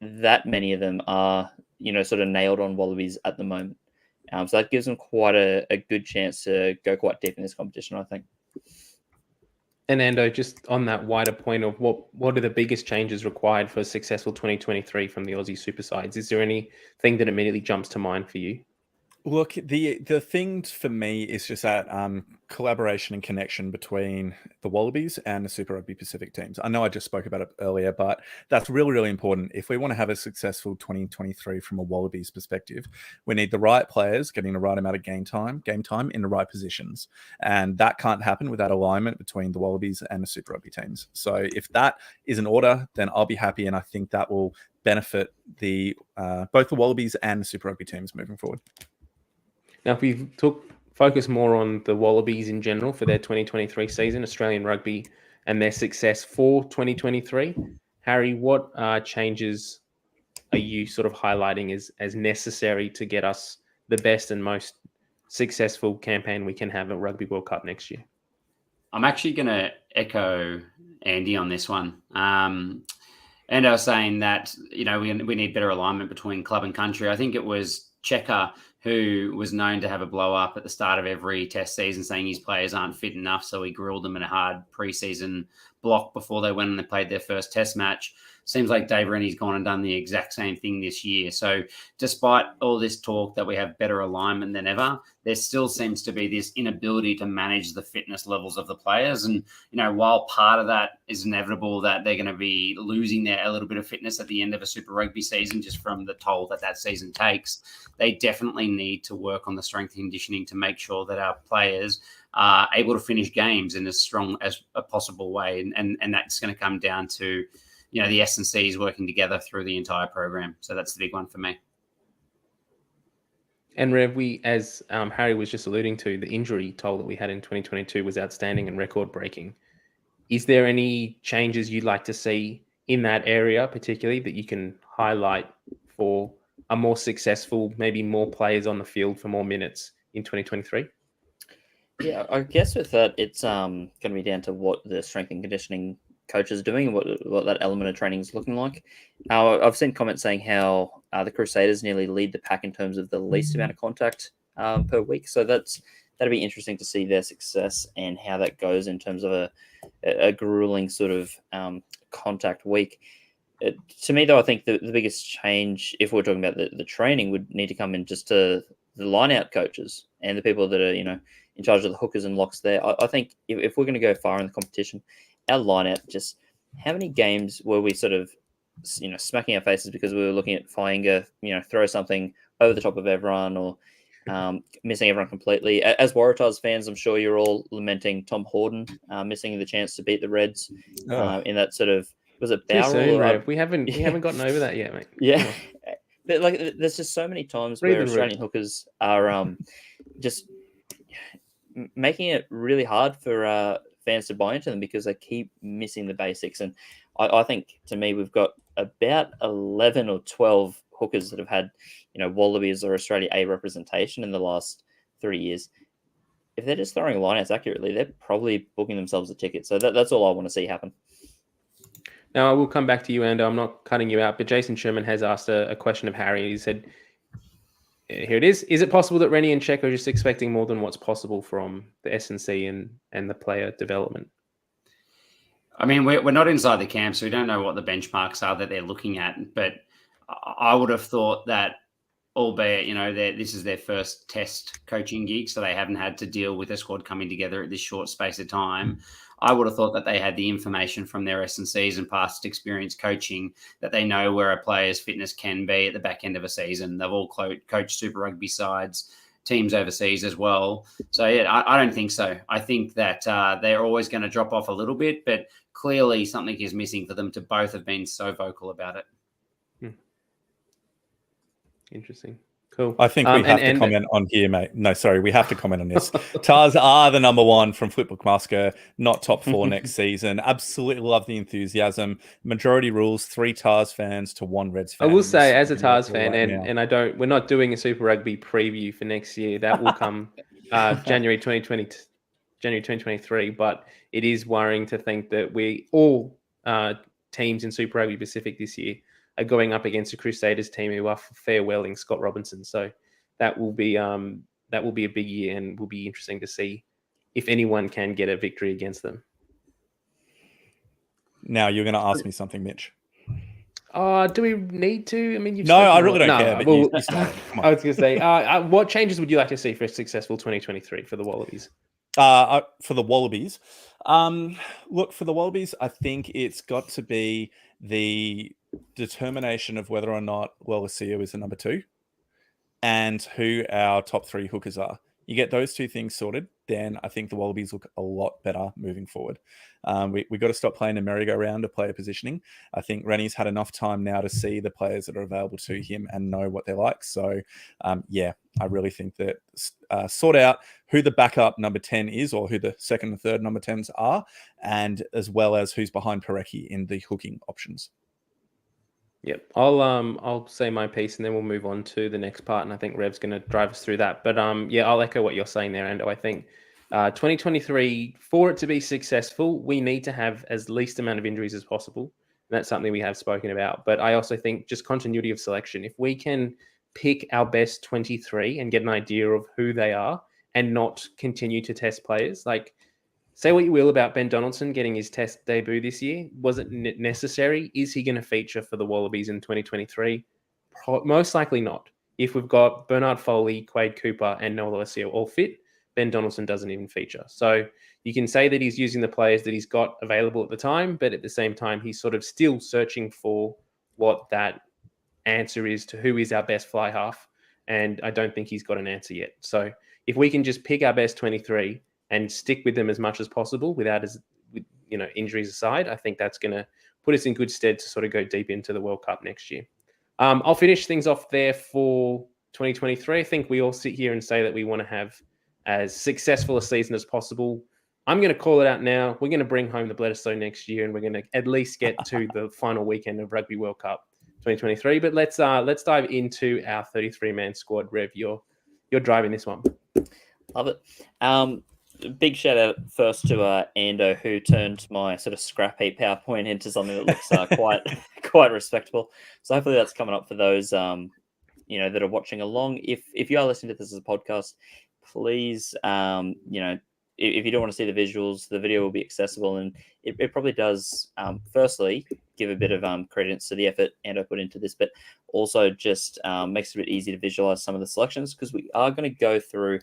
that many of them are, sort of nailed on Wallabies at the moment. So that gives them quite a good chance to go quite deep in this competition, I think. And Ando, just on that wider point of what are the biggest changes required for a successful 2023 from the Aussie Super Sides? Is there anything that immediately jumps to mind for you? Look, the thing for me is just that collaboration and connection between the Wallabies and the Super Rugby Pacific teams. I know I just spoke about it earlier, but that's really, really important. If we want to have a successful 2023 from a Wallabies perspective, we need the right players getting the right amount of game time in the right positions. And that can't happen without alignment between the Wallabies and the Super Rugby teams. So if that is in order, then I'll be happy. And I think that will benefit both the Wallabies and the Super Rugby teams moving forward. Now, if we focus more on the Wallabies in general for their 2023 season, Australian rugby, and their success for 2023, Harry, what changes are you sort of highlighting as necessary to get us the best and most successful campaign we can have at Rugby World Cup next year? I'm actually going to echo Andy on this one. And I was saying that, we need better alignment between club and country. I think it was Checker who was known to have a blow up at the start of every test season saying his players aren't fit enough. So he grilled them in a hard preseason block before they went and they played their first test match. Seems like Dave Rennie's gone and done the exact same thing this year. So despite all this talk that we have better alignment than ever, there still seems to be this inability to manage the fitness levels of the players. And, while part of that is inevitable that they're going to be losing a little bit of fitness at the end of a Super Rugby season, just from the toll that season takes, they definitely need to work on the strength and conditioning to make sure that our players are able to finish games in as strong as a possible way. And that's going to come down to, the S&Cs working together through the entire program. So that's the big one for me. And Rev, as Harry was just alluding to, the injury toll that we had in 2022 was outstanding and record-breaking. Is there any changes you'd like to see in that area, particularly, that you can highlight for a more successful, maybe more players on the field for more minutes in 2023? Yeah, I guess with that, it's going to be down to what the strength and conditioning coach is doing and what that element of training is looking like. I've seen comments saying how the Crusaders nearly lead the pack in terms of the least amount of contact per week. So that'll be interesting to see their success and how that goes in terms of a grueling sort of contact week. To me, though, I think the biggest change, if we're talking about the training, would need to come in just to the line-out coaches and the people that are, in charge of the hookers and locks there. I think if we're going to go far in the competition, our line-out, just how many games were we sort of, smacking our faces because we were looking at Fainga, throw something over the top of everyone or missing everyone completely. As Waratahs fans, I'm sure you're all lamenting Tom Horden missing the chance to beat the Reds in that sort of, was it barrel? Too soon, we haven't gotten over that yet, mate. Yeah. But there's just so many times where Australian hookers are just making it really hard for fans to buy into them because they keep missing the basics. And I think, to me, we've got about 11 or 12 hookers that have had, Wallabies or Australia A representation in the last 3 years. If they're just throwing lineouts accurately, they're probably booking themselves a ticket. So that's all I want to see happen. Now, I will come back to you, Ando. I'm not cutting you out, but Jason Sherman has asked a question of Harry. He said, here it is. Is it possible that Rennie and Check are just expecting more than what's possible from the S&C and the player development? I mean, we're not inside the camp, so we don't know what the benchmarks are that they're looking at. But I would have thought that, albeit, this is their first test coaching gig, so they haven't had to deal with a squad coming together at this short space of time. I would have thought that they had the information from their S&Cs and past experience coaching, that they know where a player's fitness can be at the back end of a season. They've all coached Super Rugby sides, teams overseas as well. So, yeah, I don't think so. I think that they're always going to drop off a little bit, but clearly something is missing for them to both have been so vocal about it. Interesting. Cool. I think we have to comment on here, mate. No, sorry, we have to comment on this. Tars are the number one from Flipbook Musker, not top 4 next season. Absolutely love the enthusiasm. Majority rules, 3 Tars fans to 1 Reds fan. I will say, as a Tars fan, we're not doing a Super Rugby preview for next year. That will come January 2023. But it is worrying to think that we all teams in Super Rugby Pacific this year are going up against a Crusaders team who are farewelling Scott Robinson. So that will be a big year, and will be interesting to see if anyone can get a victory against them. Now you're going to ask me something, Mitch. Do we need to? I mean, I really don't care. But you I was going to say, what changes would you like to see for a successful 2023 for the Wallabies? For the Wallabies, look, for the Wallabies, I think it's got to be the determination of whether or not Lolosio is the number 2 and who our top 3 hookers are. You get those 2 things sorted, then I think the Wallabies look a lot better moving forward. We got to stop playing a merry-go-round of player positioning. I think Rennie's had enough time now to see the players that are available to him and know what they're like. So, I really think that sort out who the backup number 10 is, or who the second and third number 10s are, and as well as who's behind Parecki in the hooking options. Yep, I'll say my piece, and then we'll move on to the next part. And I think Rev's going to drive us through that. But I'll echo what you're saying there, Ando. I think 2023, for it to be successful, we need to have as least amount of injuries as possible. And that's something we have spoken about. But I also think just continuity of selection. If we can pick our best 23 and get an idea of who they are, and not continue to test players, like, say what you will about Ben Donaldson getting his test debut this year. Was it necessary? Is he going to feature for the Wallabies in 2023? Most likely not. If we've got Bernard Foley, Quade Cooper, and Noah Alessio all fit, Ben Donaldson doesn't even feature. So you can say that he's using the players that he's got available at the time, but at the same time, he's sort of still searching for what that answer is to who is our best fly half. And I don't think he's got an answer yet. So if we can just pick our best 23 and stick with them as much as possible without, injuries aside, I think that's going to put us in good stead to sort of go deep into the World Cup next year. I'll finish things off there for 2023. I think we all sit here and say that we want to have as successful a season as possible. I'm going to call it out now. We're going to bring home the Bledisloe next year, and we're going to at least get to the final weekend of Rugby World Cup 2023. But let's dive into our 33-man squad. Rev, you're driving this one. Love it. Big shout out first to Ando, who turned my sort of scrap heap PowerPoint into something that looks quite respectable. So hopefully that's coming up for those that are watching along. If you are listening to this as a podcast, please if you don't want to see the visuals, the video will be accessible, and it probably does firstly give a bit of credence to the effort Ando put into this, but also just makes it a bit easy to visualize some of the selections, because we are going to go through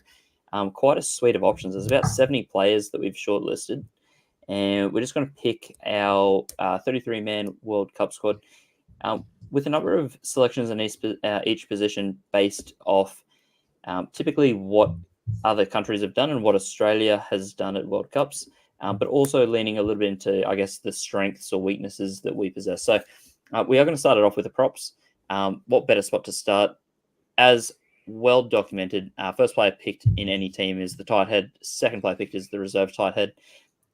quite a suite of options. There's about 70 players that we've shortlisted, and we're just going to pick our 33-man World Cup squad with a number of selections in each position based off typically what other countries have done and what Australia has done at World Cups, but also leaning a little bit into, I guess, the strengths or weaknesses that we possess. So we are going to start it off with the props. What better spot to start? As well documented, first player picked in any team is the tight head. Second player picked is the reserve tight head.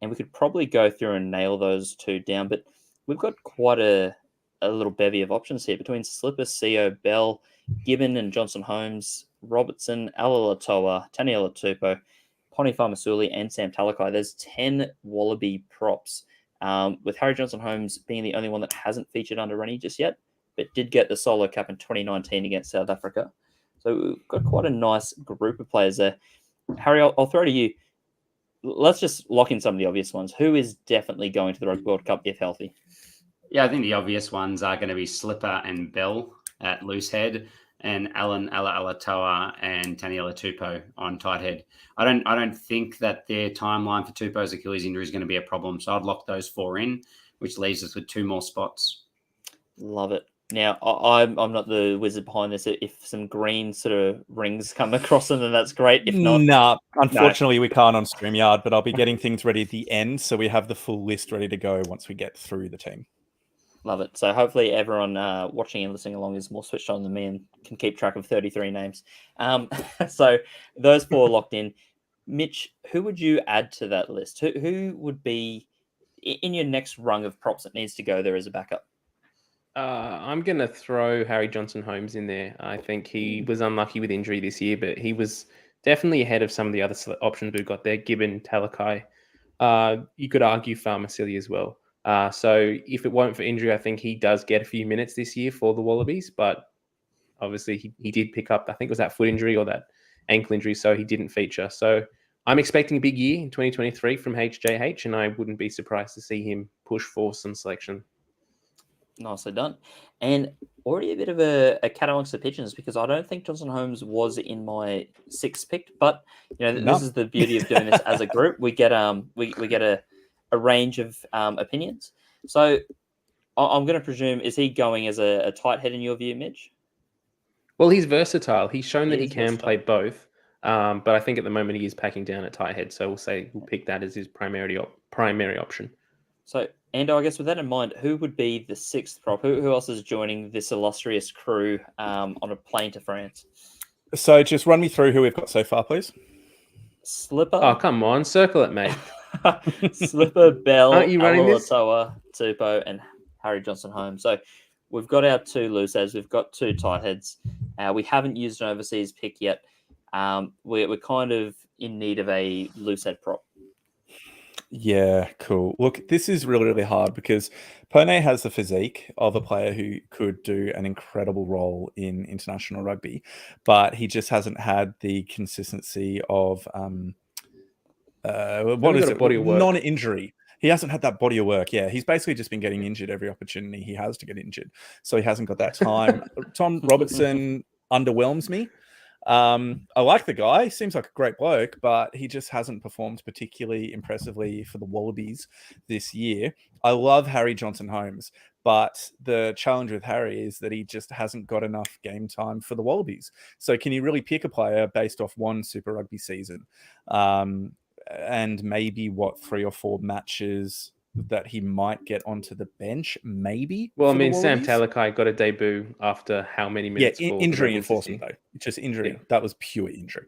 And we could probably go through and nail those 2 down, but we've got quite a little bevy of options here between Slipper, CO, Bell, Gibbon and Johnson Holmes, Robertson, Alalatoa, Taniela Tupou, Poni Famasuli, and Sam Talakai. There's 10 Wallaby props, with Harry Johnson Holmes being the only one that hasn't featured under Rennie just yet, but did get the solo cap in 2019 against South Africa. So we've got quite a nice group of players there. Harry, I'll throw to you. let's just lock in some of the obvious ones. Who is definitely going to the Rugby World Cup if healthy? Yeah, I think the obvious ones are going to be Slipper and Bell at loose head, and Alan Alatoa and Taniela Tupou on tight head. I don't think that their timeline for Tupou's Achilles injury is going to be a problem. So I'd lock those 4 in, which leaves us with 2 more spots. Love it. Now, I'm not the wizard behind this. If some green sort of rings come across them, then that's great. If not, nah, unfortunately, we can't on StreamYard, but I'll be getting things ready at the end, so we have the full list ready to go once we get through the team. Love it. So hopefully everyone watching and listening along is more switched on than me and can keep track of 33 names. So those 4 locked in. Mitch, who would you add to that list? Who would be in your next rung of props that needs to go there as a backup? I'm going to throw Harry Johnson-Holmes in there. I think he was unlucky with injury this year, but he was definitely ahead of some of the other options we've got there, Gibbon, Talakai. You could argue Farmasili as well. So if it weren't for injury, I think he does get a few minutes this year for the Wallabies, but obviously he did pick up, I think it was that foot injury or that ankle injury, so he didn't feature. So I'm expecting a big year in 2023 from HJH, and I wouldn't be surprised to see him push for some selection. Nicely done. And already a bit of a cat amongst the pigeons, because I don't think Johnson-Holmes was in my 6th pick, but this is the beauty of doing this as a group. We get we get a range of opinions. So I'm going to presume, is he going as a tight head in your view, Mitch? Well, he's versatile. He's shown that he can play both, but I think at the moment he is packing down at tight head. So we'll pick that as his primary option. So, Ando, I guess with that in mind, who would be the 6th prop? Who else is joining this illustrious crew on a plane to France? So just run me through who we've got so far, please. Slipper. Oh, come on. Circle it, mate. Slipper, Bell, Aren't you running this? Alatoa, Tupou, and Harry Johnson-Holmes. So we've got our 2 loose heads. We've got 2 tight heads. We haven't used an overseas pick yet. We're kind of in need of a loose head prop. Yeah, cool. Look, this is really, really hard because Pone has the physique of a player who could do an incredible role in international rugby, but he just hasn't had the consistency of body of work. Non-injury. He hasn't had that body of work. Yeah, he's basically just been getting injured every opportunity he has to get injured. So he hasn't got that time. Tom Robertson underwhelms me. I like the guy. Seems like a great bloke, but he just hasn't performed particularly impressively for the Wallabies this year. I love Harry Johnson-Holmes, but the challenge with Harry is that he just hasn't got enough game time for the Wallabies. So can you really pick a player based off one Super Rugby season? And maybe 3 or 4 matches that he might get onto the bench, maybe. Well, I mean, Sam Talakai got a debut after how many minutes? Yeah, injury enforcement though. Just injury. Yeah. That was pure injury.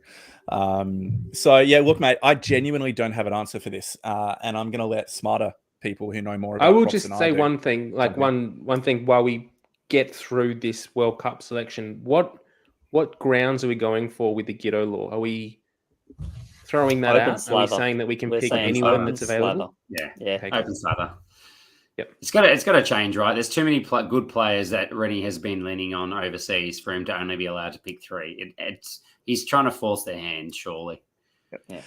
So yeah, look, mate, I genuinely don't have an answer for this, and I'm going to let smarter people who know more about. I will just say one thing, one thing while we get through this World Cup selection. What grounds are we going for with the Giddo law? Are we throwing that out? Slather. Are we saying that we can pick anyone that's available? Yeah. Okay. Open slather. Yep. It's got to change, right? There's too many good players that Rennie has been leaning on overseas for him to only be allowed to pick 3. He's trying to force their hand, surely. Yeah.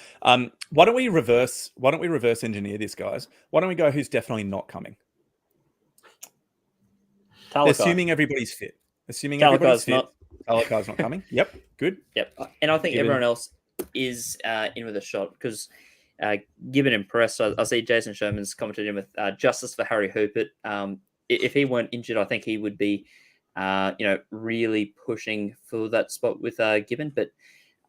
Why don't we reverse engineer this, guys? Why don't we go who's definitely not coming? Assuming everybody's fit. Talakai's not coming. Yep. Good. Yep. And I think everyone else is in with a shot because Gibbon impressed. I see Jason Sherman's commented in with justice for Harry Hoopert. If he weren't injured, I think he would be, really pushing for that spot with Gibbon. But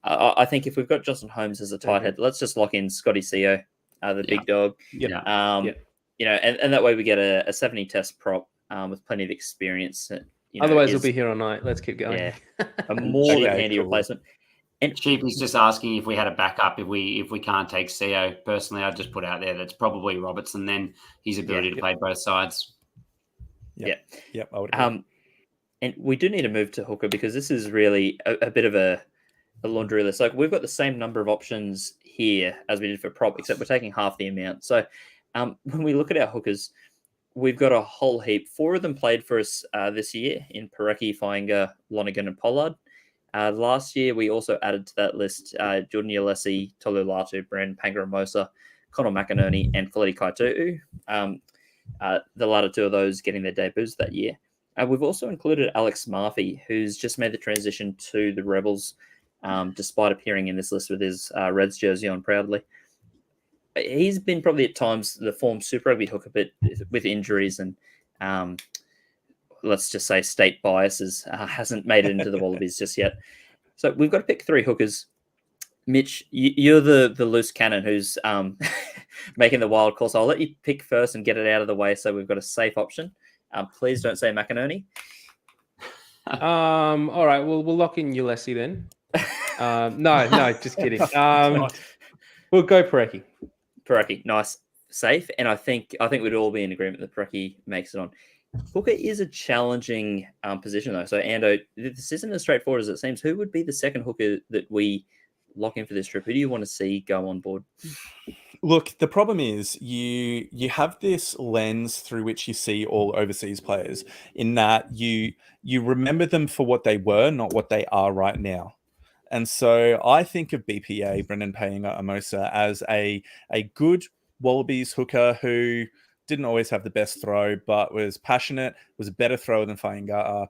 I think if we've got Johnson-Holmes as a tight head, let's just lock in Scotty Seo, the big dog. Yeah. And that way we get a 70 test prop with plenty of experience. Otherwise, we'll be here all night. Let's keep going. Yeah, a more than handy replacement. And Cheapy's just asking if we had a backup if we can't take CO. Personally, I'd just put out there that's probably Robertson. Then his ability to play both sides. Yep, I would agree. And we do need to move to hooker because this is really a bit of a laundry list. Like we've got the same number of options here as we did for prop, except we're taking half the amount. So when we look at our hookers, we've got a whole heap. 4 of them played for us this year in Parecki, Fainga, Lonergan, and Pollard. Last year, we also added to that list Jordan Ulesi, Tolu Latu, Bren Pangaromosa, Conor McInerney, and Feleti Kaitu'u. The latter two of those getting their debuts that year. We've also included Alex Murphy, who's just made the transition to the Rebels, despite appearing in this list with his Reds jersey on proudly. He's been probably at times the form Super Rugby hook a bit with injuries and let's just say state biases. Hasn't made it into the Wallabies just yet. So we've got to pick 3 hookers. Mitch, you're the loose cannon who's making the wild call. So I'll let you pick first and get it out of the way so we've got a safe option. Please don't say McInerney. All right, well, we'll lock in Ulesi then. No, just kidding. We'll go Parecki. Parecki, nice, safe, and I think we'd all be in agreement that Parecki makes it on. Hooker is a challenging position though. So Ando, this isn't as straightforward as it seems. Who would be the second hooker that we lock in for this trip? Who do you want to see go on board? Look, the problem is you have this lens through which you see all overseas players, in that you remember them for what they were, not what they are right now. And so I think of BPA, Brendan Pangaromosa, as a good Wallabies hooker who didn't always have the best throw, but was passionate, was a better thrower than Fainga'a,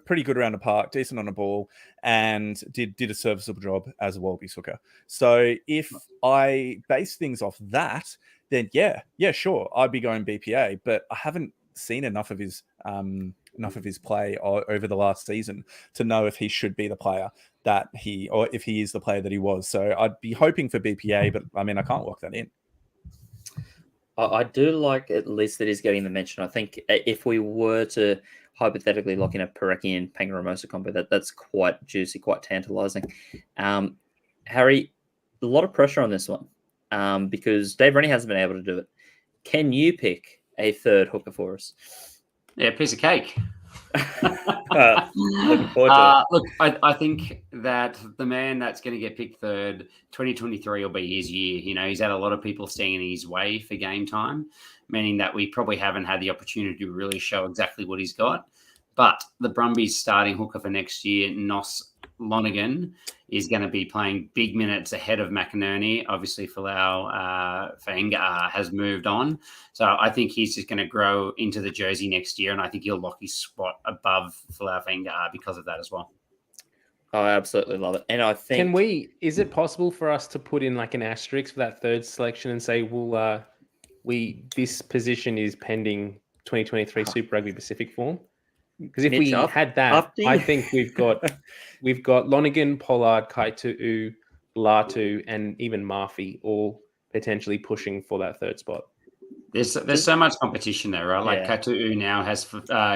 pretty good around the park, decent on the ball, and did a serviceable job as a Wallabies hooker. So if I base things off that, then yeah, sure, I'd be going BPA, but I haven't seen enough of his play over the last season to know if he should be the player or if he is the player that he was. So I'd be hoping for BPA, but I mean, I can't lock that in. I do like at least that he's getting the mention. I think if we were to hypothetically lock in a Parecki and Pangaromosa combo, that's quite juicy, quite tantalizing. Harry, a lot of pressure on this one because Dave Rennie hasn't been able to do it. Can you pick a third hooker for us? Yeah, piece of cake. Looking forward to it. Look, I think that the man that's going to get picked third, 2023 will be his year. You know, he's had a lot of people standing in his way for game time, meaning that we probably haven't had the opportunity to really show exactly what he's got. But the Brumbies starting hooker for next year, Nos Lonergan, is going to be playing big minutes ahead of McInerney. Obviously, Falau Fainga'a has moved on. So I think he's just going to grow into the jersey next year, and I think he'll lock his spot above Falau Fainga'a because of that as well. I absolutely love it. And I think... is it possible for us to put in like an asterisk for that third selection and say, well, this position is pending 2023 Super Rugby Pacific form? Because if we had that, I think we've got Lonergan, Pollard, Kaitu'u, Latu, and even Murphy all potentially pushing for that third spot. There's so much competition there, right? Like Kaitu'u now has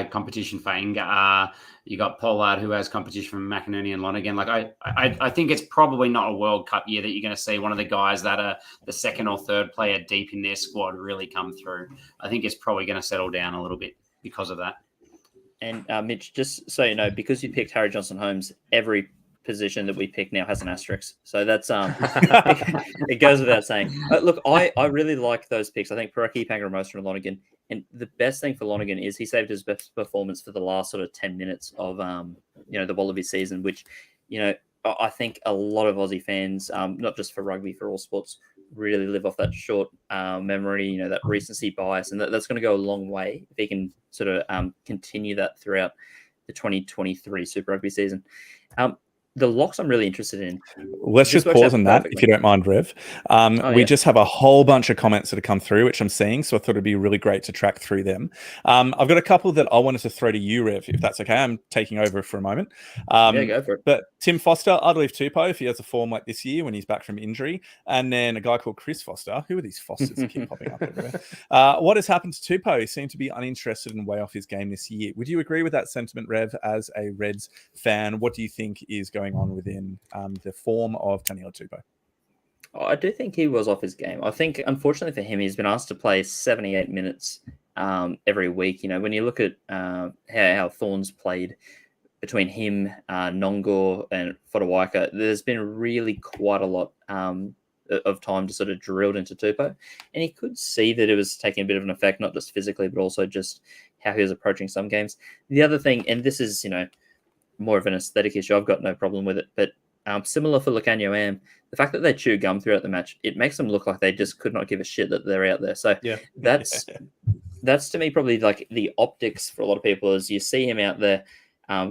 competition for Inga. You got Pollard who has competition from McInerney and Lonergan. Like I think it's probably not a World Cup year that you're going to see one of the guys that are the second or third player deep in their squad really come through. I think it's probably going to settle down a little bit because of that. And Mitch, just so you know, because you picked Harry Johnson-Holmes, every position that we pick now has an asterisk. So that's it goes without saying. Look, I really like those picks. I think Parecki, Pangaromosa, and Lonergan. And the best thing for Lonergan is he saved his best performance for the last sort of 10 minutes of the Wallaby season, which I think a lot of Aussie fans, not just for rugby, for all sports, really live off that short memory, that recency bias, and that's going to go a long way if he can sort of continue that throughout the 2023 Super Rugby season. The locks I'm really interested in. Let's just pause on that, if you don't mind, Rev. We just have a whole bunch of comments that have come through, which I'm seeing, so I thought it'd be really great to track through them. I've got a couple that I wanted to throw to you, Rev, if that's okay. I'm taking over for a moment. Go for it. But Tim Foster, I'd leave Tupou if he has a form like this year when he's back from injury. And then a guy called Chris Foster. Who are these Fosters that keep popping up everywhere? What has happened to Tupou? He seemed to be uninterested and way off his game this year. Would you agree with that sentiment, Rev, as a Reds fan? What do you think is going on within the form of Taniela Tupou? I do think he was off his game. I think, unfortunately for him, he's been asked to play 78 minutes every week. When you look at how Thorns played between him, Nongor, and Fodawaika, there's been really quite a lot of time to sort of drilled into Tupou. And he could see that it was taking a bit of an effect, not just physically, but also just how he was approaching some games. The other thing, and this is, more of an aesthetic issue. I've got no problem with it. But similar for Lucanio Am, the fact that they chew gum throughout the match, it makes them look like they just could not give a shit that they're out there. So that's to me probably like the optics for a lot of people is you see him out there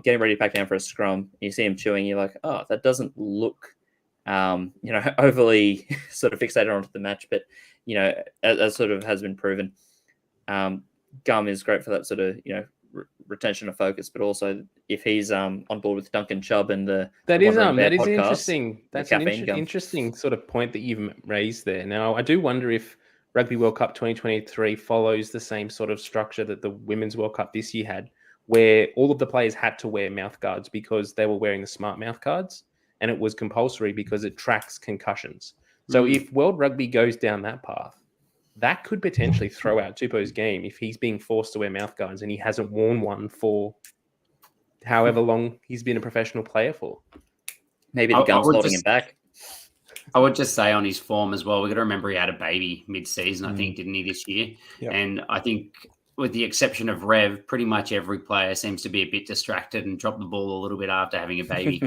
getting ready to pack down for a scrum. You see him chewing. You're like, oh, that doesn't look, overly sort of fixated onto the match. But, as sort of has been proven, gum is great for that sort of, retention of focus, but also if he's on board with Duncan Chubb and that is interesting. That's an interesting sort of point that you've raised there. Now, I do wonder if Rugby World Cup 2023 follows the same sort of structure that the Women's World Cup this year had, where all of the players had to wear mouth guards because they were wearing the smart mouth guards, and it was compulsory because it tracks concussions. So if World Rugby goes down that path, that could potentially throw out Tupou's game if he's being forced to wear mouth guards and he hasn't worn one for however long he's been a professional player for. Maybe the gun's holding him back. I would just say on his form as well, we've got to remember he had a baby mid-season, I think, didn't he, this year? Yep. And I think with the exception of Rev, pretty much every player seems to be a bit distracted and drop the ball a little bit after having a baby.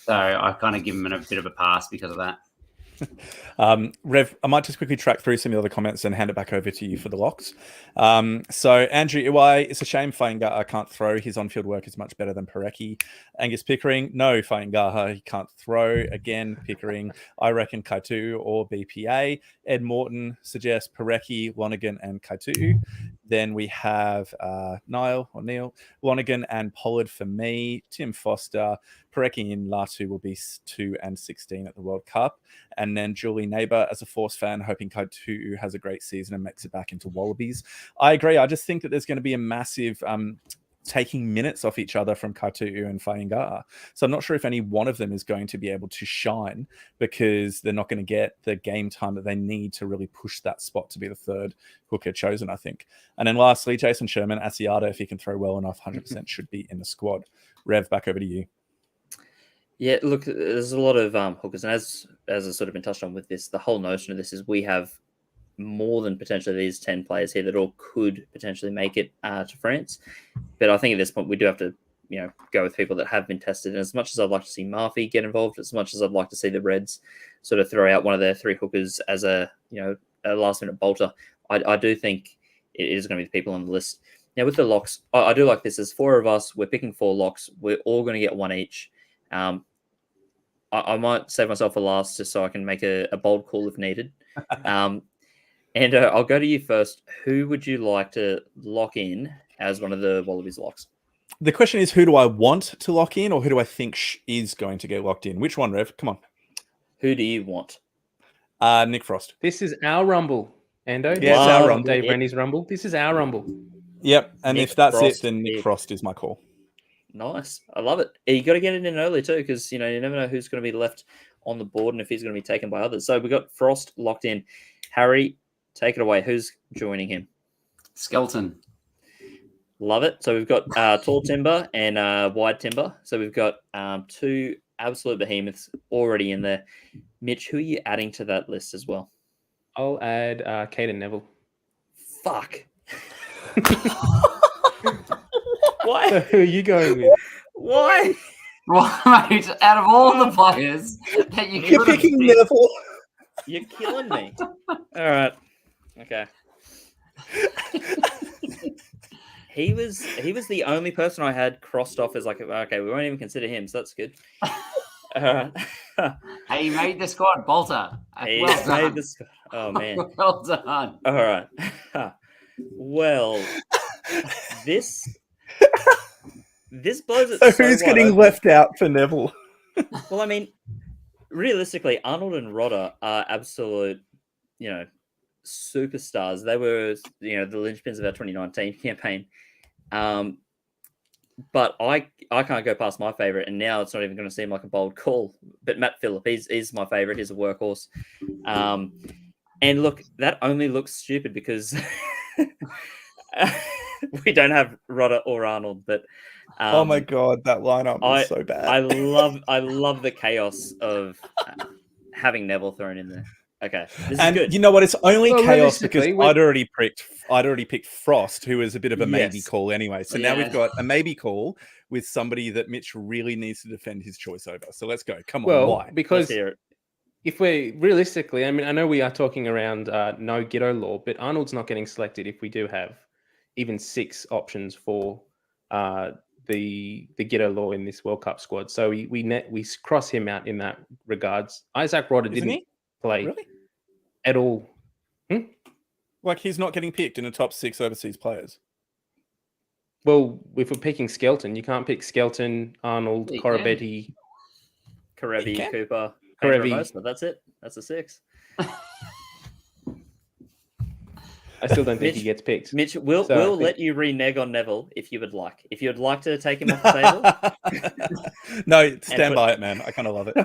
So I kind of give him a bit of a pass because of that. Rev, I might just quickly track through some of the other comments and hand it back over to you for the locks. So Andrew Iwai, it's a shame Fainga'a can't throw. His on-field work is much better than Parecki. Angus Pickering, no Fainga'a, he can't throw. Again, Pickering, I reckon Kaitu or BPA. Ed Morton suggests Parecki, Lonergan and Kaitu. Then we have Neil, Lonergan and Pollard for me. Tim Foster, Parecki and Latu will be 2 and 16 at the World Cup. And then Julie Neighbour, as a Force fan, hoping Kaitu has a great season and makes it back into Wallabies. I agree. I just think that there's going to be a massive taking minutes off each other from Kaitu and Fainga'a. So I'm not sure if any one of them is going to be able to shine because they're not going to get the game time that they need to really push that spot to be the third hooker chosen, I think. And then lastly, Jason Sherman, Asiata, if he can throw well enough, 100% should be in the squad. Rev, back over to you. Yeah, look, there's a lot of hookers. And as has sort of been touched on with this, the whole notion of this is we have more than potentially these 10 players here that all could potentially make it to France. But I think at this point we do have to, go with people that have been tested. And as much as I'd like to see Murphy get involved, as much as I'd like to see the Reds sort of throw out one of their 3 hookers as a last minute bolter, I do think it is going to be the people on the list. Now with the locks, I do like this. There's 4 of us. We're picking 4 locks. We're all going to get 1 each. I might save myself for last just so I can make a bold call if needed. And I'll go to you first. Who would you like to lock in as one of the Wallabies locks? The question is, who do I want to lock in or who do I think is going to get locked in? Which one, Rev? Come on. Who do you want? Nick Frost. This is our Rumble, Ando. Yeah, it's our Rumble. Dave Rennie's Rumble. This is our Rumble. Yep. And if that's it, then Nick Frost is my call. Nice. I love it. You got to get it in early too because, you never know who's going to be left on the board and if he's going to be taken by others. So we got Frost locked in. Harry, take it away. Who's joining him? Skelton. Love it. So we've got tall timber and wide timber. So we've got 2 absolute behemoths already in there. Mitch, who are you adding to that list as well? I'll add Caden Neville. Fuck. Why? So who are you going with? Why? Well, mate, out of all the players that you're picking Neville. You're killing me. All right. Okay. He was the only person I had crossed off as like, okay, we won't even consider him, so that's good. Hey, he made the squad, Bolter. He made the squad. Oh man. Well done. All right. Well, this blows it. So who's getting left out for Neville? Well, I mean, realistically, Arnold and Rodder are absolute, superstars. They were, the linchpins of our 2019 campaign. But I can't go past my favorite, and now it's not even going to seem like a bold call. But Matt Phillip, he's my favorite. He's a workhorse. And look, that only looks stupid because we don't have Rodder or Arnold. But oh my god, that lineup is so bad. I love the chaos of having Neville thrown in there. Okay, this is And good. you know what? It's only Well, chaos because realistically, I'd already picked Frost, who is a bit of a maybe Yes. call anyway. So now Yeah. we've got a maybe call with somebody that Mitch really needs to defend his choice over. So let's go. Come on, Well, why? Let's because hear it. if we're realistically, I mean, I know we are talking around no Ghetto law, but Arnold's not getting selected if we do have even 6 options for the Ghetto law in this World Cup squad. So we cross him out in that regards. Isaac Rodder Isn't didn't he? play Really? at all. Like he's not getting picked in the top 6 overseas players. Well, if we're picking Skelton, you can't pick Skelton, Arnold, Yeah, you Corabetti. He Karevi, can. Cooper, Karevi. Ramosa. That's it. That's a 6. I still don't think he Mitch- gets picked. Mitch, we'll So I think- let you renege on Neville if you would like. If you would like to take him off the table. No, stand put- by it, man. I kind of love it.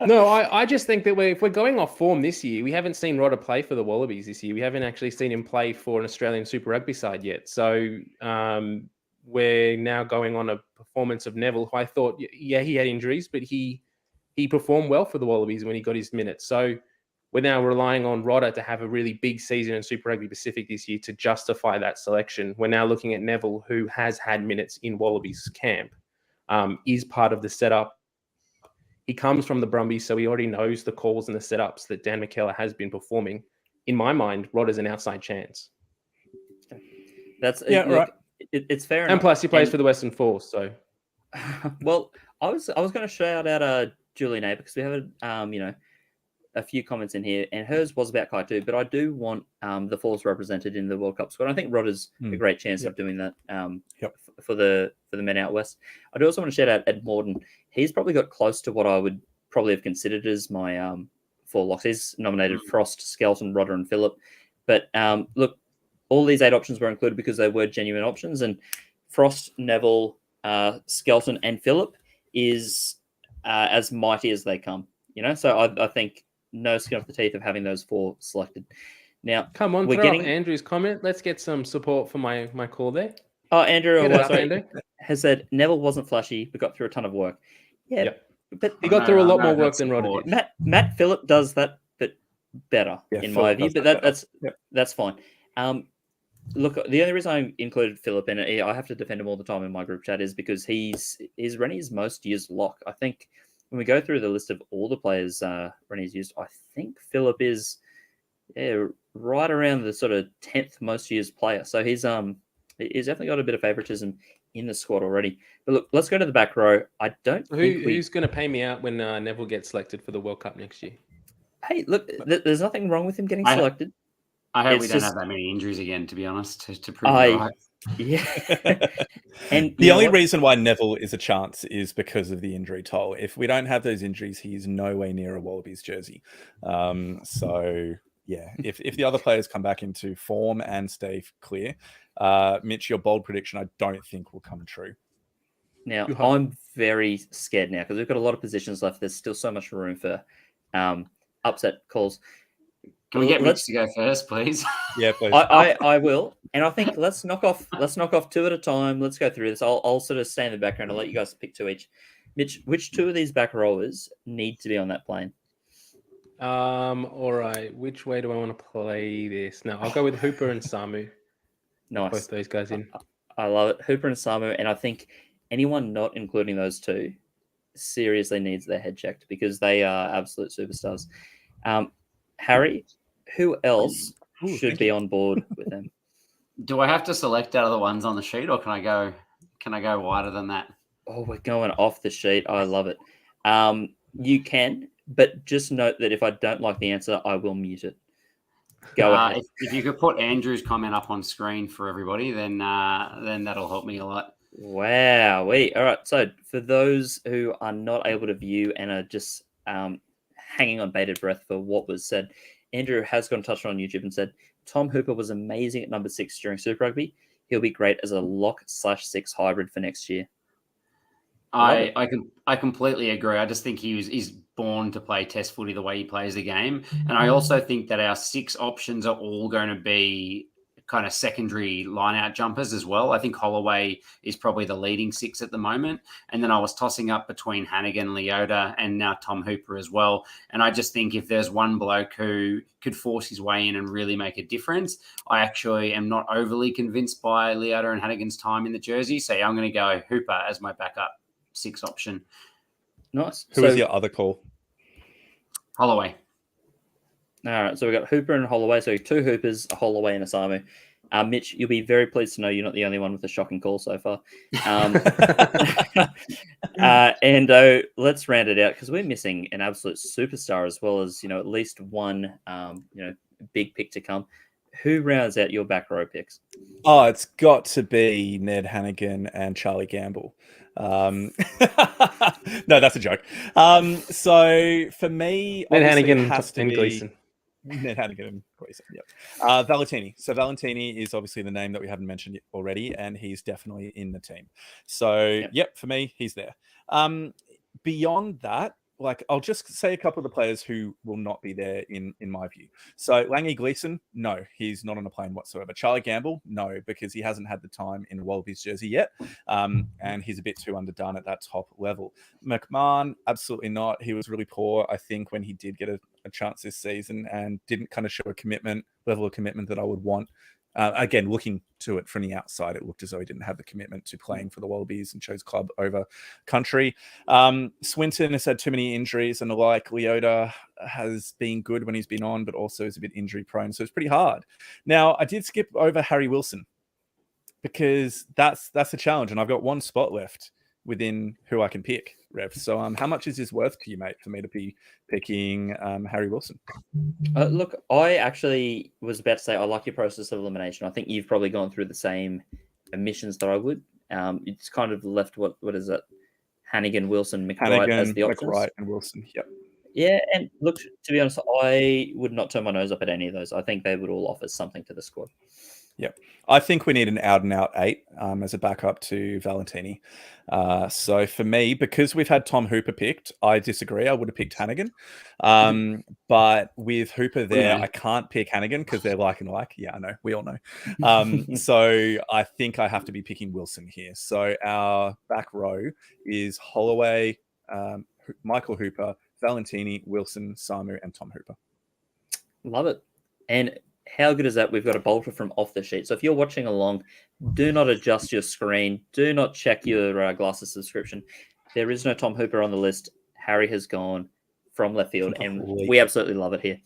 No, I just think that if we're going off form this year, we haven't seen Rodder play for the Wallabies this year. We haven't actually seen him play for an Australian Super Rugby side yet. So we're now going on a performance of Neville, who I thought, yeah, he had injuries, but he performed well for the Wallabies when he got his minutes. So we're now relying on Rodder to have a really big season in Super Rugby Pacific this year to justify that selection. We're now looking at Neville, who has had minutes in Wallabies camp, is part of the setup. He comes from the Brumbies, so he already knows the calls and the setups that Dan McKellar has been performing. In my mind, Rodder's an outside chance. That's Yeah, look, right. It's fair And enough. plus, he plays And- for the Western Force, so Well, I was going to shout out Julian A because we have a few comments in here, and hers was about Kai too. But I do want the Force represented in the World Cup squad. I think Rodder's a great chance of doing that. For the men out west. I do also want to shout out Ed Morden. He's probably got close to what I would probably have considered as my 4 locks. He's nominated Frost, Skelton, Rodder, and Phillip. But look, all these 8 options were included because they were genuine options, and Frost, Neville, Skelton, and Phillip is as mighty as they come. So I think no skin off the teeth of having those 4 selected. Now, come on, we're throw getting up Andrew's comment. Let's get some support for my call there. Oh, Andrew Get it up, Andrew. has said Neville wasn't flashy, but got through a ton of work. Yeah, Yep. but He got through a lot more work that's than Rodder support. did. Matt Phillip does that, but better Yeah, in Phillip my view. does But that better. that's fine. Look, the only reason I included Phillip in it, I have to defend him all the time in my group chat, is because he's Rennie's most used lock. I think when we go through the list of all the players Rennie's used, I think Phillip is right around the sort of 10th most used player. So he's definitely got a bit of favoritism in the squad already. But look, let's go to the back row. I don't think Who's going to pay me out when Neville gets selected for the World Cup next year? Hey, look, there's nothing wrong with him getting I- selected. I hope It's we don't just- have that many injuries again, to be honest, to prove it right. Yeah. And The you know only what? reason why Neville is a chance is because of the injury toll. If we don't have those injuries, he's nowhere near a Wallabies jersey. So yeah, if the other players come back into form and stay clear, Mitch, your bold prediction I don't think will come true. Now, You hope. I'm very scared now because we've got a lot of positions left. There's still so much room for upset calls. Can we get Mitch Let's- to go first, please? Yeah, please. I will, and I think let's knock off 2 at a time. Let's go through this. I'll sort of stay in the background. I'll let you guys pick 2 each. Mitch, which 2 of these back rowers need to be on that plane? All right. Which way do I want to play this? No, I'll go with Hooper and Samu. Nice. Both those guys in. I love it. Hooper and Samu, and I think anyone not including those 2 seriously needs their head checked because they are absolute superstars. Harry, who else should be on board with them? Do I have to select out of the ones on the sheet, or can I go wider than that? Oh, we're going off the sheet. I love it. You can, but just note that if I don't like the answer, I will mute it. Go ahead. If you could put Andrew's comment up on screen for everybody, then that'll help me a lot. Wow. All right. So for those who are not able to view and are just hanging on bated breath for what was said, Andrew has gone touched on YouTube and said, Tom Hooper was amazing at number 6 during Super Rugby. He'll be great as a lock/6 hybrid for next year. I completely agree. I just think he's born to play Test footy the way he plays the game, and I also think that our 6 options are all going to be kind of secondary line-out jumpers as well. I think Holloway is probably the leading 6 at the moment. And then I was tossing up between Hannigan, Leota, and now Tom Hooper as well. And I just think if there's one bloke who could force his way in and really make a difference, I actually am not overly convinced by Leota and Hannigan's time in the jersey. So I'm going to go Hooper as my backup 6 option. Nice. Who was your other call? Holloway. All right, so we've got Hooper and Holloway. So 2 Hoopers, a Holloway, and a Samu. Mitch, you'll be very pleased to know you're not the only one with a shocking call so far. And let's round it out because we're missing an absolute superstar as well as, at least one, big pick to come. Who rounds out your back row picks? Oh, it's got to be Ned Hannigan and Charlie Gamble. No, that's a joke. So for me, Ned Hannigan has to and be Gleeson. Ned Hannigan and Gleeson. Yep. Valentini. So Valentini is obviously the name that we haven't mentioned already, and he's definitely in the team. So yep, for me, he's there. Beyond that, I'll just say a couple of the players who will not be there in my view. So Langy Gleeson, no, he's not on a plane whatsoever. Charlie Gamble, no, because he hasn't had the time in Wallabies jersey yet. And he's a bit too underdone at that top level. McMahon, absolutely not. He was really poor, I think, when he did get a chance this season and didn't kind of show a level of commitment that I would want. Again, looking to it from the outside, it looked as though he didn't have the commitment to playing for the Wallabies and chose club over country. Swinton has had too many injuries and the like. Leota has been good when he's been on, but also is a bit injury prone. So it's pretty hard. Now, I did skip over Harry Wilson because that's a challenge. And I've got one spot left within who I can pick, Rev. So how much is this worth to you, mate, for me to be picking Harry Wilson? Look, I actually was about to say I like your process of elimination. I think you've probably gone through the same omissions that I would. It's kind of left, what is it? Hannigan, Wilson, McBride as the options. McBride and Wilson, yep. Yeah, and look, to be honest, I would not turn my nose up at any of those. I think they would all offer something to the squad. Yep. I think we need an out-and-out 8 as a backup to Valentini. So for me, because we've had Tom Hooper picked, I disagree. I would have picked Hannigan. But with Hooper there, I can't pick Hannigan because they're like and like. Yeah, I know. We all know. So I think I have to be picking Wilson here. So our back row is Holloway, Michael Hooper, Valentini, Wilson, Samu, and Tom Hooper. Love it. And how good is that? We've got a bolter from off the sheet. So if you're watching along, do not adjust your screen. Do not check your glasses subscription. There is no Tom Hooper on the list. Harry has gone from left field, and we absolutely love it here.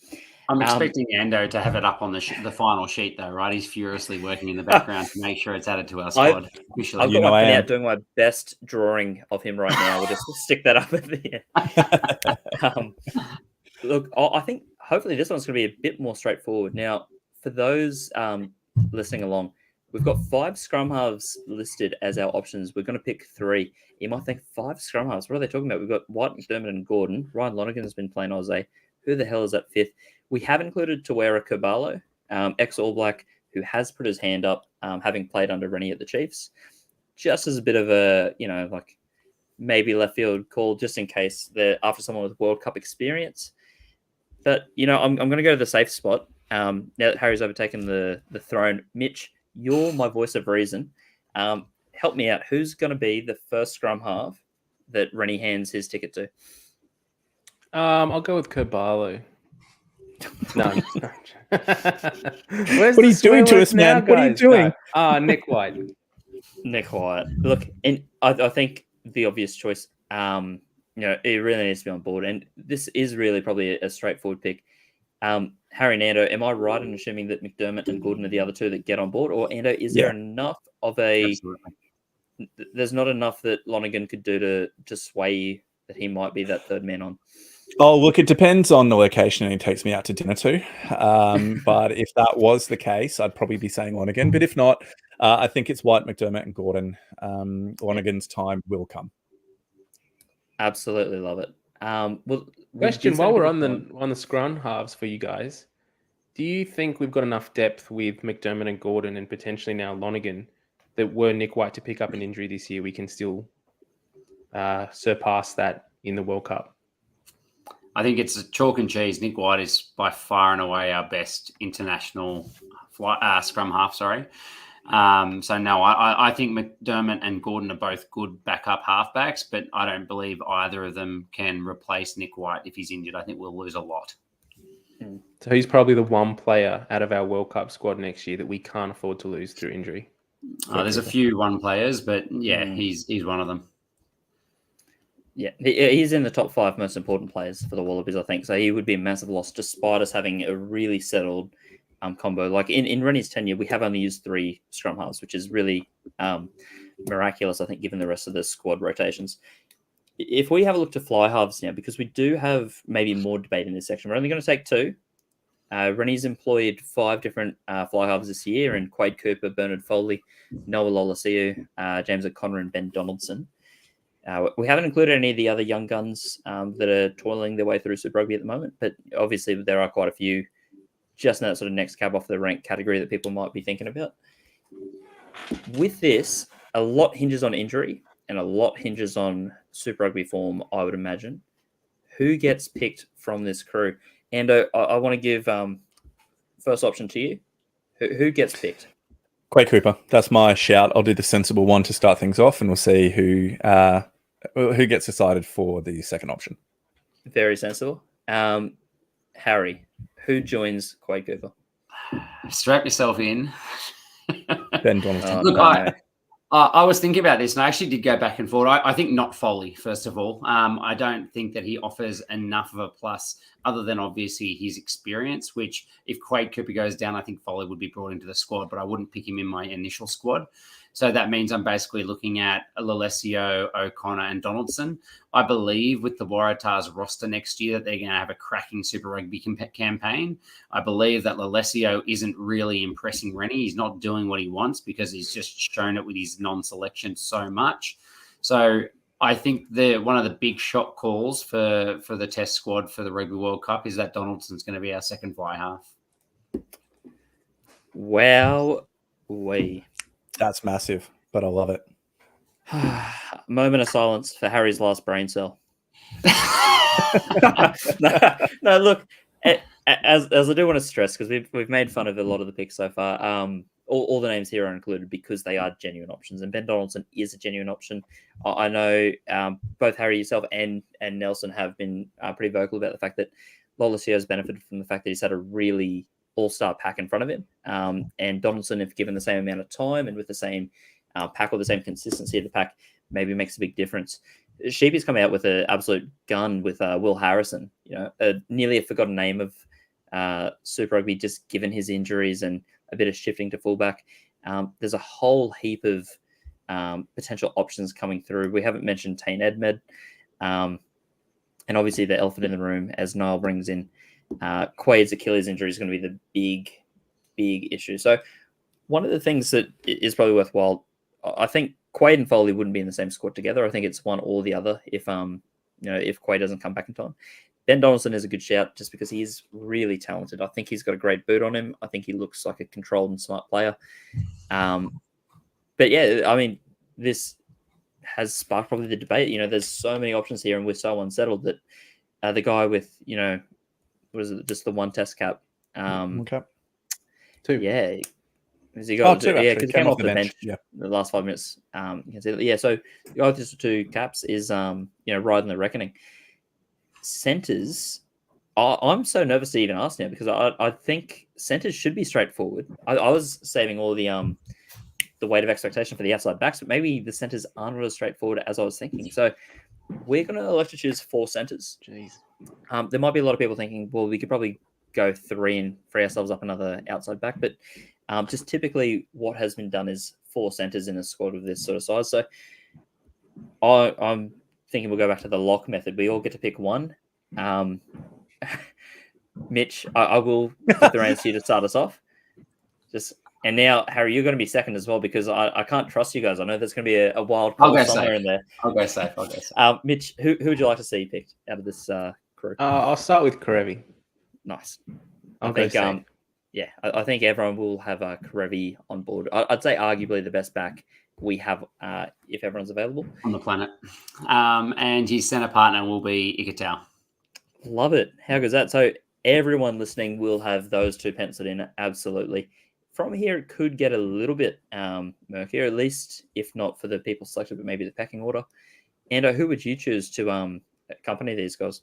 I'm expecting Ando to have it up on the final sheet, though, right? He's furiously working in the background to make sure it's added to our squad. I've got my pen out doing my best drawing of him right now. We'll just stick that up at the end. Look, I think hopefully this one's going to be a bit more straightforward. Now, for those listening along, we've got 5 scrum halves listed as our options. We're going to pick 3. You might think 5 scrum halves. What are they talking about? We've got White, McDermott, and Gordon. Ryan Lonergan has been playing Aussie. Who the hell is that 5th? We have included Tawera Caballo, ex-All Black, who has put his hand up, having played under Rennie at the Chiefs, just as a bit of a, maybe left field call, just in case they're after someone with World Cup experience. But, I'm going to go to the safe spot. Now that Harry's overtaken the throne, Mitch, you're my voice of reason. Help me out. Who's going to be the first scrum half that Rennie hands his ticket to? I'll go with Caballo. No. What are you doing to us, man? What are you doing? Nick White. Nick White. Look, and I think the obvious choice, it really needs to be on board. And this is really probably a straightforward pick. Harry and Ando, am I right in assuming that McDermott and Gordon are the other 2 that get on board? Or Ando, is there enough of Absolutely. There's not enough that Lonergan could do to sway you that he might be that 3rd man on? Oh, look, it depends on the location and he takes me out to dinner too. But if that was the case, I'd probably be saying Lonergan. But if not, I think it's White, McDermott, and Gordon. Lonergan's time will come. Absolutely love it. Question: while we're on the scrum halves for you guys, do you think we've got enough depth with McDermott and Gordon and potentially now Lonergan that were Nick White to pick up an injury this year, we can still surpass that in the World Cup? I think it's a chalk and cheese. Nick White is by far and away our best international scrum half. So no, I think McDermott and Gordon are both good backup halfbacks, but I don't believe either of them can replace Nick White if he's injured. I think we'll lose a lot. So he's probably the one player out of our World Cup squad next year that we can't afford to lose through injury. There's a few one players, but yeah, he's one of them. Yeah, he's in the top 5 most important players for the Wallabies, I think. So he would be a massive loss, despite us having a really settled combo. Like in Rennie's tenure, we have only used 3 scrum halves, which is really miraculous, I think, given the rest of the squad rotations. If we have a look to fly halves now, because we do have maybe more debate in this section, we're only going to take 2. Rennie's employed 5 different fly halves this year, and Quade Cooper, Bernard Foley, Noah Lolesio, James O'Connor, and Ben Donaldson. We haven't included any of the other young guns that are toiling their way through Super Rugby at the moment, but obviously there are quite a few just in that sort of next cab off the rank category that people might be thinking about. With this, a lot hinges on injury and a lot hinges on Super Rugby form, I would imagine. Who gets picked from this crew? And I want to give first option to you. Who gets picked? Quade Cooper. That's my shout. I'll do the sensible one to start things off, and we'll see who gets decided for the second option. Very sensible. Harry, who joins Quade Cooper? Strap yourself in. Ben Donaldson. Look, I was thinking about this, and I actually did go back and forth. I think not Foley, first of all. I don't think that he offers enough of a plus, other than obviously his experience, which if Quade Cooper goes down, I think Foley would be brought into the squad, but I wouldn't pick him in my initial squad. So that means I'm basically looking at Lolesio, O'Connor, and Donaldson. I believe with the Waratahs roster next year that they're going to have a cracking Super Rugby campaign. I believe that Lolesio isn't really impressing Rennie. He's not doing what he wants because he's just shown it with his non-selection so much. So I think one of the big shot calls for the test squad for the Rugby World Cup is that Donaldson's going to be our second fly half. Wow. That's massive, but I love it. Moment of silence for Harry's last brain cell. No, look, as I do want to stress, because we've made fun of a lot of the picks so far. All the names here are included because they are genuine options, and Ben Donaldson is a genuine option. I know both Harry, yourself, and Nelson have been pretty vocal about the fact that Lolesio has benefited from the fact that he's had a really all-star pack in front of him. And Donaldson, if given the same amount of time and with the same pack or the same consistency of the pack, maybe makes a big difference. Sheepy's come out with an absolute gun with Will Harrison, nearly a forgotten name of Super Rugby, just given his injuries and a bit of shifting to fullback. There's a whole heap of potential options coming through. We haven't mentioned Tane Edmed. And obviously the elephant in the room, as Niall brings in, Quade's Achilles injury is going to be the big issue. So one of the things that is probably worthwhile, I think Quade and Foley wouldn't be in the same squad together. I think it's one or the other if Quade doesn't come back in time. Ben Donaldson is a good shout just because he is really talented. I think he's got a great boot on him. I think he looks like a controlled and smart player. But yeah, I mean, this has sparked probably the debate. There's so many options here, and we're so unsettled that the guy with, was it just the one test cap? Okay. 2. Yeah. Has he got 2 because he came off the bench Yeah. the last 5 minutes. You can see that. Yeah, so the guy with just 2 caps is riding the reckoning. Centers, I'm so nervous to even ask now because I think centers should be straightforward. I was saving all the weight of expectation for the outside backs, but maybe the centers aren't really straightforward as I was thinking. So we're going to elect to choose 4 centers. Jeez. There might be a lot of people thinking, well, we could probably go 3 and free ourselves up another outside back, but just typically what has been done is 4 centers in a squad of this sort of size. So I'm thinking we'll go back to the lock method. We all get to pick one. Mitch, I will give the reins to you to start us off. And now, Harry, you're going to be second as well because I can't trust you guys. I know there's going to be a wild call somewhere in there. I'll go safe. Mitch, who would you like to see picked out of this crew? I'll start with Karevi. Nice. I think everyone will have Karevi on board. I'd say arguably the best back we have if everyone's available on the planet. And his centre partner will be Ikitau. Love it. How goes that? So everyone listening will have those two penciled in. Absolutely. From here, it could get a little bit murkier, at least if not for the people selected, but maybe the pecking order. And who would you choose to accompany these guys?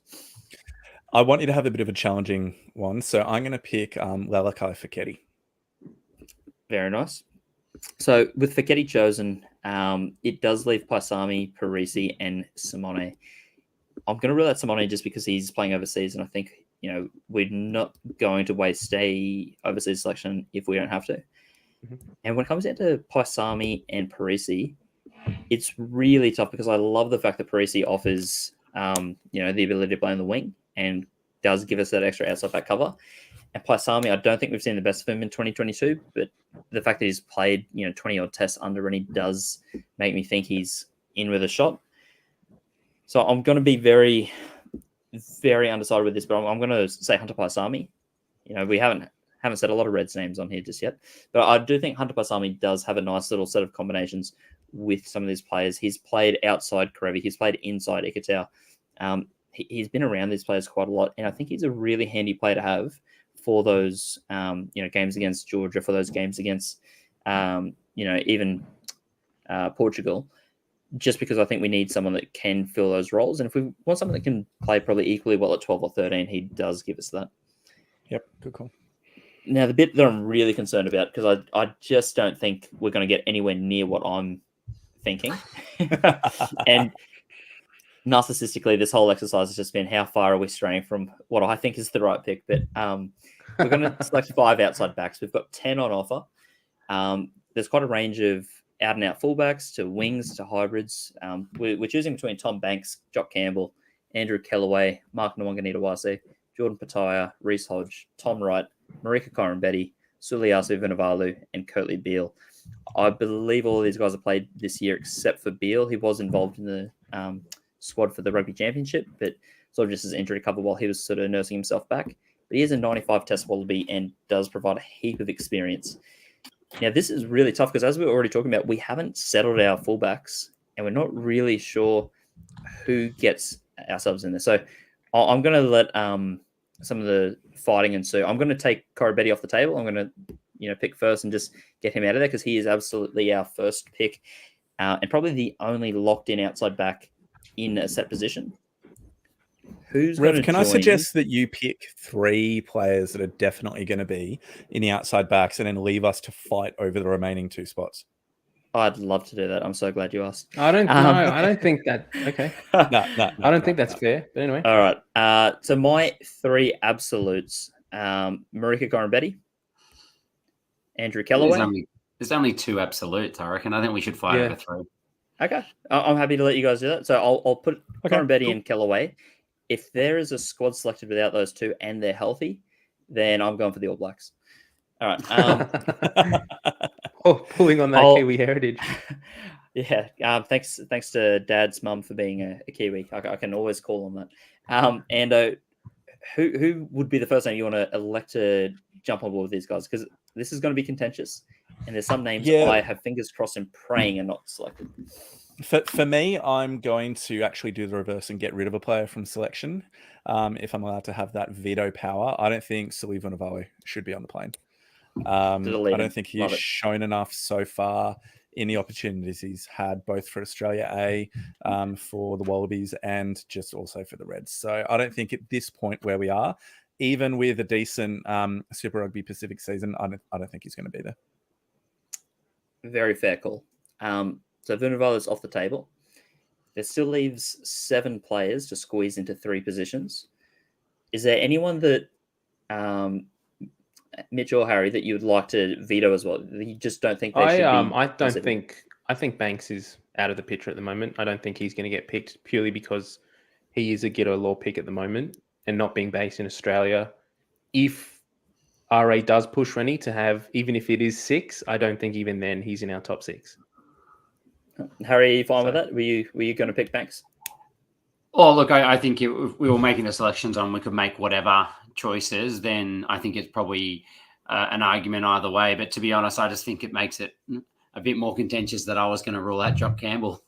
I want you to have a bit of a challenging one, so I'm going to pick Lalakai Feketi. Very nice. So with Feketi chosen, it does leave Paisami, Parisi, and Simone. I'm going to rule out Simone just because he's playing overseas, and I think we're not going to waste a overseas selection if we don't have to. Mm-hmm. And when it comes down to Paisami and Parisi, it's really tough because I love the fact that Parisi offers the ability to play on the wing and does give us that extra outside back cover. And Paisami, I don't think we've seen the best of him in 2022, but the fact that he's played 20 odd tests under and he does make me think he's in with a shot. So I'm going to be very, very undecided with this, but I'm going to say Hunter Paisami. We haven't said a lot of Reds names on here just yet, but I do think Hunter Paisami does have a nice little set of combinations with some of these players. He's played outside Karevi. He's played inside Ikitau. He's been around these players quite a lot, and I think he's a really handy player to have for those games against Georgia, for those games against even Portugal, just because I think we need someone that can fill those roles. And if we want someone that can play probably equally well at 12 or 13, he does give us that. Yep, good call. Now, the bit that I'm really concerned about, because I just don't think we're going to get anywhere near what I'm thinking. And narcissistically, this whole exercise has just been how far are we straying from what I think is the right pick. But we're going to select 5 outside backs. We've got 10 on offer. There's quite a range of out-and-out fullbacks to wings to hybrids. We're choosing between Tom Banks, Jock Campbell, Andrew Kellaway, Mark Nwanganita-Wase, Jordan Pataya, Reece Hodge, Tom Wright, Marika Corambetti, Suliasu Vunivalu, and Curtly Beale. I believe all of these guys have played this year except for Beale. He was involved in the squad for the Rugby Championship, but sort of just as injury cover while he was sort of nursing himself back. But he is a 95 test wallaby and does provide a heap of experience. Now, this is really tough because as we were already talking about, we haven't settled our fullbacks and we're not really sure who gets ourselves in there. So I'm going to let some of the fighting ensue. I'm going to take Corabetti off the table. I'm going to pick first and just get him out of there because he is absolutely our first pick and probably the only locked-in outside back in a set position. Rev, can I suggest that you pick 3 players that are definitely going to be in the outside backs and then leave us to fight over the remaining 2 spots? I'd love to do that. I'm so glad you asked. I don't think that. Okay. No, I don't think that's fair. But anyway. All right. So my 3 absolutes: Marika Corambetti, Andrew Kellaway. There's only 2 absolutes, I reckon. I think we should fight over 3. Okay. I'm happy to let you guys do that. So I'll put Corambetti and Kellaway. If there is a squad selected without those 2 and they're healthy, then I'm going for the All Blacks. All right. Pulling on that Kiwi heritage. Yeah. Thanks to Dad's mum for being a Kiwi. I can always call on that. And who would be the first name you want to elect to jump on board with these guys? Because this is going to be contentious. And there's some names I have fingers crossed and praying are not selected. For me, I'm going to actually do the reverse and get rid of a player from selection if I'm allowed to have that veto power. I don't think Suli Vunivalu should be on the plane. I don't think he's shown enough so far in the opportunities he's had, both for Australia A, for the Wallabies, and just also for the Reds. So I don't think at this point where we are, even with a decent Super Rugby Pacific season, I don't think he's going to be there. Very fair call. So Vunivalu is off the table. There still leaves 7 players to squeeze into 3 positions. Is there anyone that Mitch or Harry that you would like to veto as well? You just don't think they should be. I think Banks is out of the picture at the moment. I don't think he's going to get picked purely because he is a Giteau Law pick at the moment and not being based in Australia. If RA does push Rennie to have, even if it is 6, I don't think even then he's in our top 6. Harry, are you fine with that? Were you going to pick Banks? Oh, look, I think if we were making the selections on, we could make whatever choices, then I think it's probably an argument either way. But to be honest, I just think it makes it a bit more contentious that I was going to rule out Jock Campbell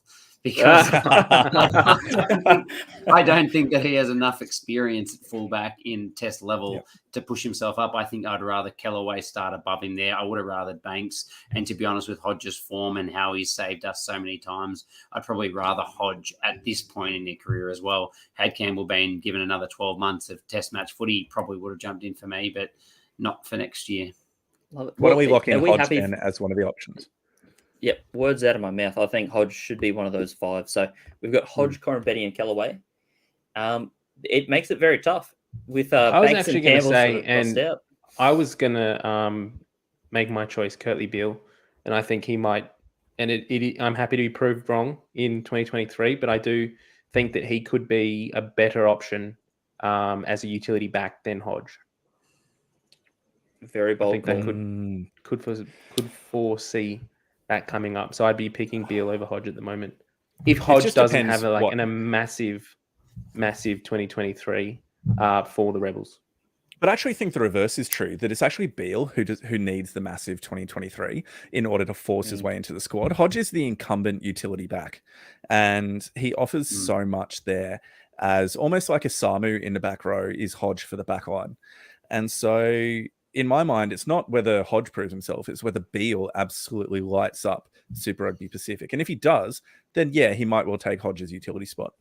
because I don't think that he has enough experience at fullback in test level to push himself up. I think I'd rather Kellaway start above him there. I would have rather Banks. And to be honest, with Hodge's form and how he's saved us so many times, I'd probably rather Hodge at this point in their career as well. Had Campbell been given another 12 months of test match footy, probably would have jumped in for me, but not for next year. Why don't we lock in Hodge then as one of the options? Yep, words out of my mouth. I think Hodge should be one of those 5. So we've got Hodge, Corambetti, and Kellaway. It makes it very tough with I was Banks actually and going to Campbell say, and I was going to make my choice, Curtly Beale, and I think he might. And I'm happy to be proved wrong in 2023, but I do think that he could be a better option as a utility back than Hodge. Very bold. I think that could foresee that coming up. So I'd be picking Beale over Hodge at the moment. If Hodge doesn't have a massive 2023 for the Rebels. But I actually think the reverse is true, that it's actually Beale who needs the massive 2023 in order to force his way into the squad. Hodge is the incumbent utility back, and he offers so much there, as almost like a Samu in the back row is Hodge for the back line. And so in my mind, it's not whether Hodge proves himself, it's whether Beale absolutely lights up Super Rugby Pacific. And if he does, then yeah, he might well take Hodge's utility spot.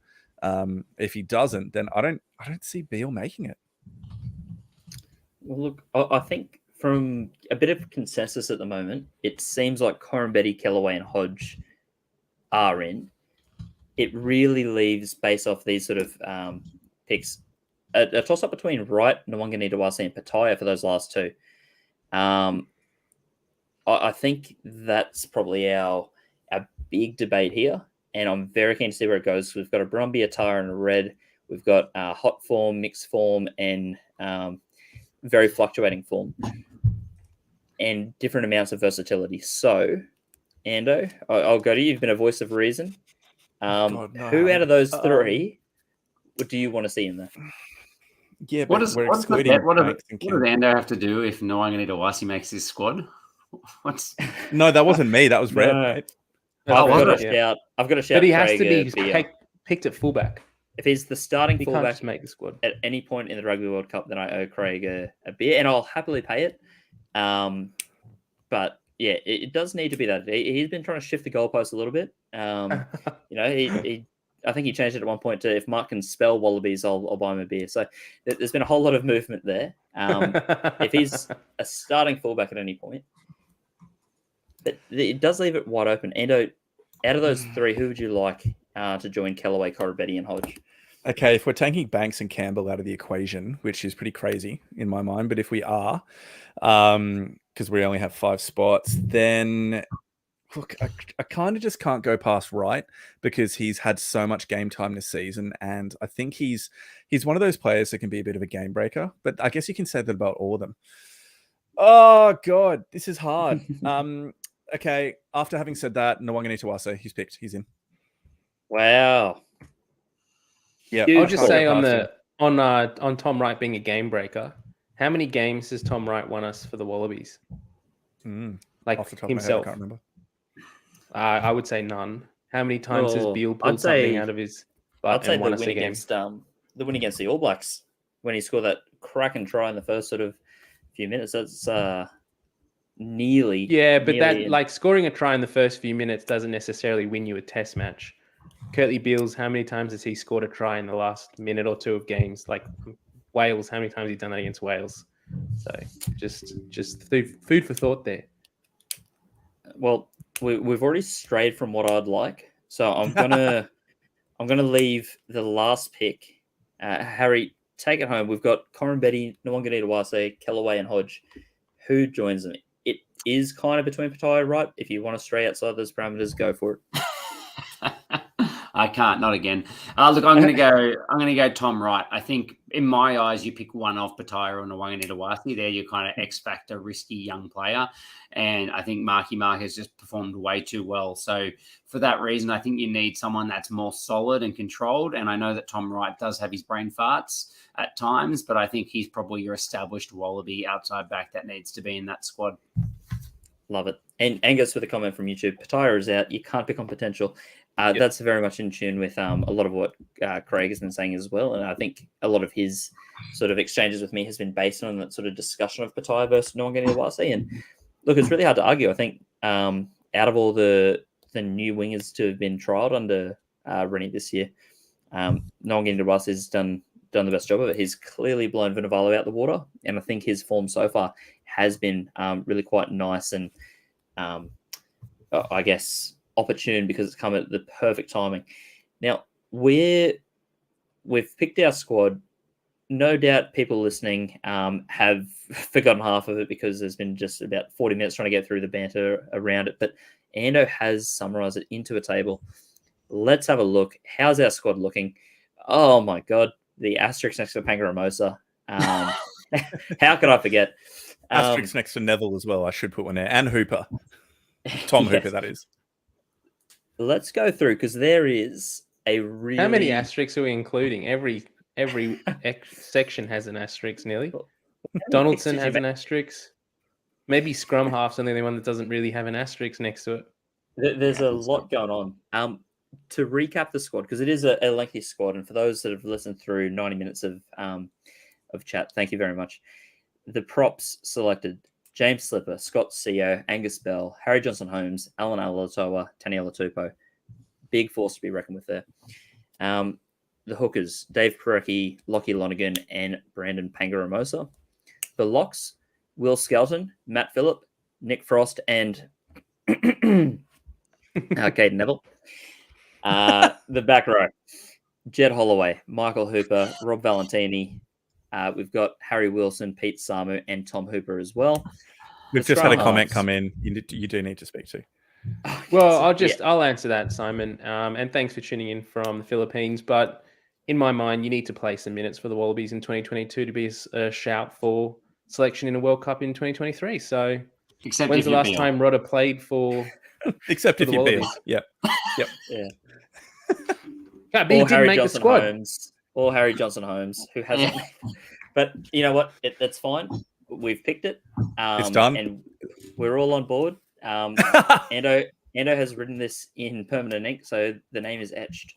If he doesn't, then I don't see Beale making it. Well, look, I think from a bit of consensus at the moment, it seems like Corambetti, Kellaway, and Hodge are in. It really leaves, based off these sort of picks, a toss-up between Wright, Nwanganitawase, and Pataya for those last 2. I think that's probably our big debate here, and I'm very keen to see where it goes. We've got a Brumby, a Tara, and a Red. We've got hot form, mixed form, and very fluctuating form, and different amounts of versatility. So, Ando, I'll go to you. You've been a voice of reason. Who out of those 3 do you want to see in there? Yeah, but what does Ando have to do if Nwanganitawase makes his squad? No, that wasn't me. That was Red. Right? I've got to shout. But he has to be picked at fullback. If he's the starting fullback to make the squad at any point in the Rugby World Cup, then I owe Craig a beer, and I'll happily pay it. But yeah, it does need to be that. He's been trying to shift the goalpost a little bit. I think he changed it at one point to, if Mark can spell wallabies, I'll buy him a beer. So there's been a whole lot of movement there. If he's a starting fullback at any point, but it does leave it wide open. And out of those 3, who would you like to join Kellaway, Corambetti, and Hodge? Okay, if we're taking Banks and Campbell out of the equation, which is pretty crazy in my mind, but if we are, because we only have 5 spots, then look, I kind of just can't go past Wright, because he's had so much game time this season, and I think he's one of those players that can be a bit of a game breaker. But I guess you can say that about all of them. Oh God, this is hard. Okay, after having said that, Nwanganitawase, he's picked. He's in. Wow. Yeah, I'll just say on Tom Wright being a game breaker, how many games has Tom Wright won us for the Wallabies? Like off the top himself? Of my head, I can't remember. I would say none. How many times has Beale pulled something out of his butt I'd say and won us the a win game? against the win against the All Blacks, when he scored that cracking try in the first sort of few minutes. That's nearly. Yeah, but nearly that scoring a try in the first few minutes doesn't necessarily win you a test match. Curtly Beale's, how many times has he scored a try in the last minute or 2 of games? Like Wales, how many times has he done that against Wales? So just food for thought there. Well, we've already strayed from what I'd like, so I'm gonna leave the last pick. Harry, take it home. We've got Corambetti, Nwanganitawase, Kellaway, and Hodge. Who joins them? It is kind of between Pataya and Wright. If you want to stray outside those parameters, go for it. I can't, not again. Look, I'm going to go Tom Wright. I think in my eyes, you pick one off Pataya or Nwanganitawase. There, you're kind of X factor, risky young player, and I think Marky Mark has just performed way too well. So for that reason, I think you need someone that's more solid and controlled. And I know that Tom Wright does have his brain farts at times, but I think he's probably your established Wallaby outside back that needs to be in that squad. Love it. And Angus with a comment from YouTube, Pataya is out. You can't pick on potential. Yep. That's very much in tune with a lot of what Craig has been saying as well. And I think a lot of his sort of exchanges with me has been based on that sort of discussion of Pataya versus Nwangani. And look, it's really hard to argue. I think out of all the new wingers to have been trialled under Rennie this year, Nwangani has done the best job of it. He's clearly blown Vunivalu out the water. And I think his form so far has been really quite nice and I guess opportune because it's come at the perfect timing. Now we've picked our squad. No doubt people listening have forgotten half of it because there's been just about 40 minutes trying to get through the banter around it. But Ando has summarized it into a table. Let's have a look. How's our squad looking? Oh my God, the asterisk next to Pangaromosa. How could I forget? Asterisk next to Neville as well. I should put one there. And Hooper. Tom Hooper, that is. Let's go through because there is a really... How many asterisks are we including? Every section has an asterisk nearly. Donaldson has an asterisk. Maybe scrum half's the only one that doesn't really have an asterisk next to it. There's a lot going on. To recap the squad, because it is a lengthy squad, and for those that have listened through 90 minutes of chat, thank you very much. The props selected: James Slipper, Scott Seo, Angus Bell, Harry Johnson-Holmes, Alan Alatoa, Tani Alatupo. Big force to be reckoned with there. The hookers: Dave Parecki, Lockie Lonergan, and Brandon Pangaromosa. The locks: Will Skelton, Matt Phillip, Nick Frost, and Caden Neville. The back row: Jed Holloway, Michael Hooper, Rob Valentini. We've got Harry Wilson, Pete Samu, and Tom Hooper as well. We've just had a comment come in. You do need to speak to. Well, I'll answer that, Simon. And thanks for tuning in from the Philippines. But in my mind, you need to play some minutes for the Wallabies in 2022 to be a shout for selection in a World Cup in 2023. So, when's the last time Rodder played for? Except if you're Beal. Yep. Yeah. He didn't make the squad. Or Harry Johnson-Holmes, who hasn't. But you know what? That's fine. We've picked it. It's done. And we're all on board. Ando has written this in permanent ink, so the name is etched.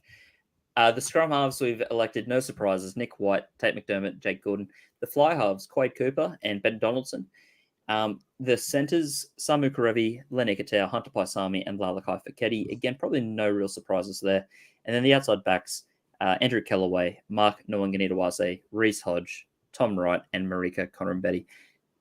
The scrum halves, we've elected, no surprises: Nick White, Tate McDermott, Jake Gordon. The fly halves: Quade Cooper and Ben Donaldson. The centres: Samu Karevi, Len Ikitau, Hunter Paisami, and Lalakai Feketi. Again, probably no real surprises there. And then the outside backs: Andrew Kellaway, Mark Nwangani-Dawase, Reece Hodge, Tom Wright, and Marika Conan-Betty.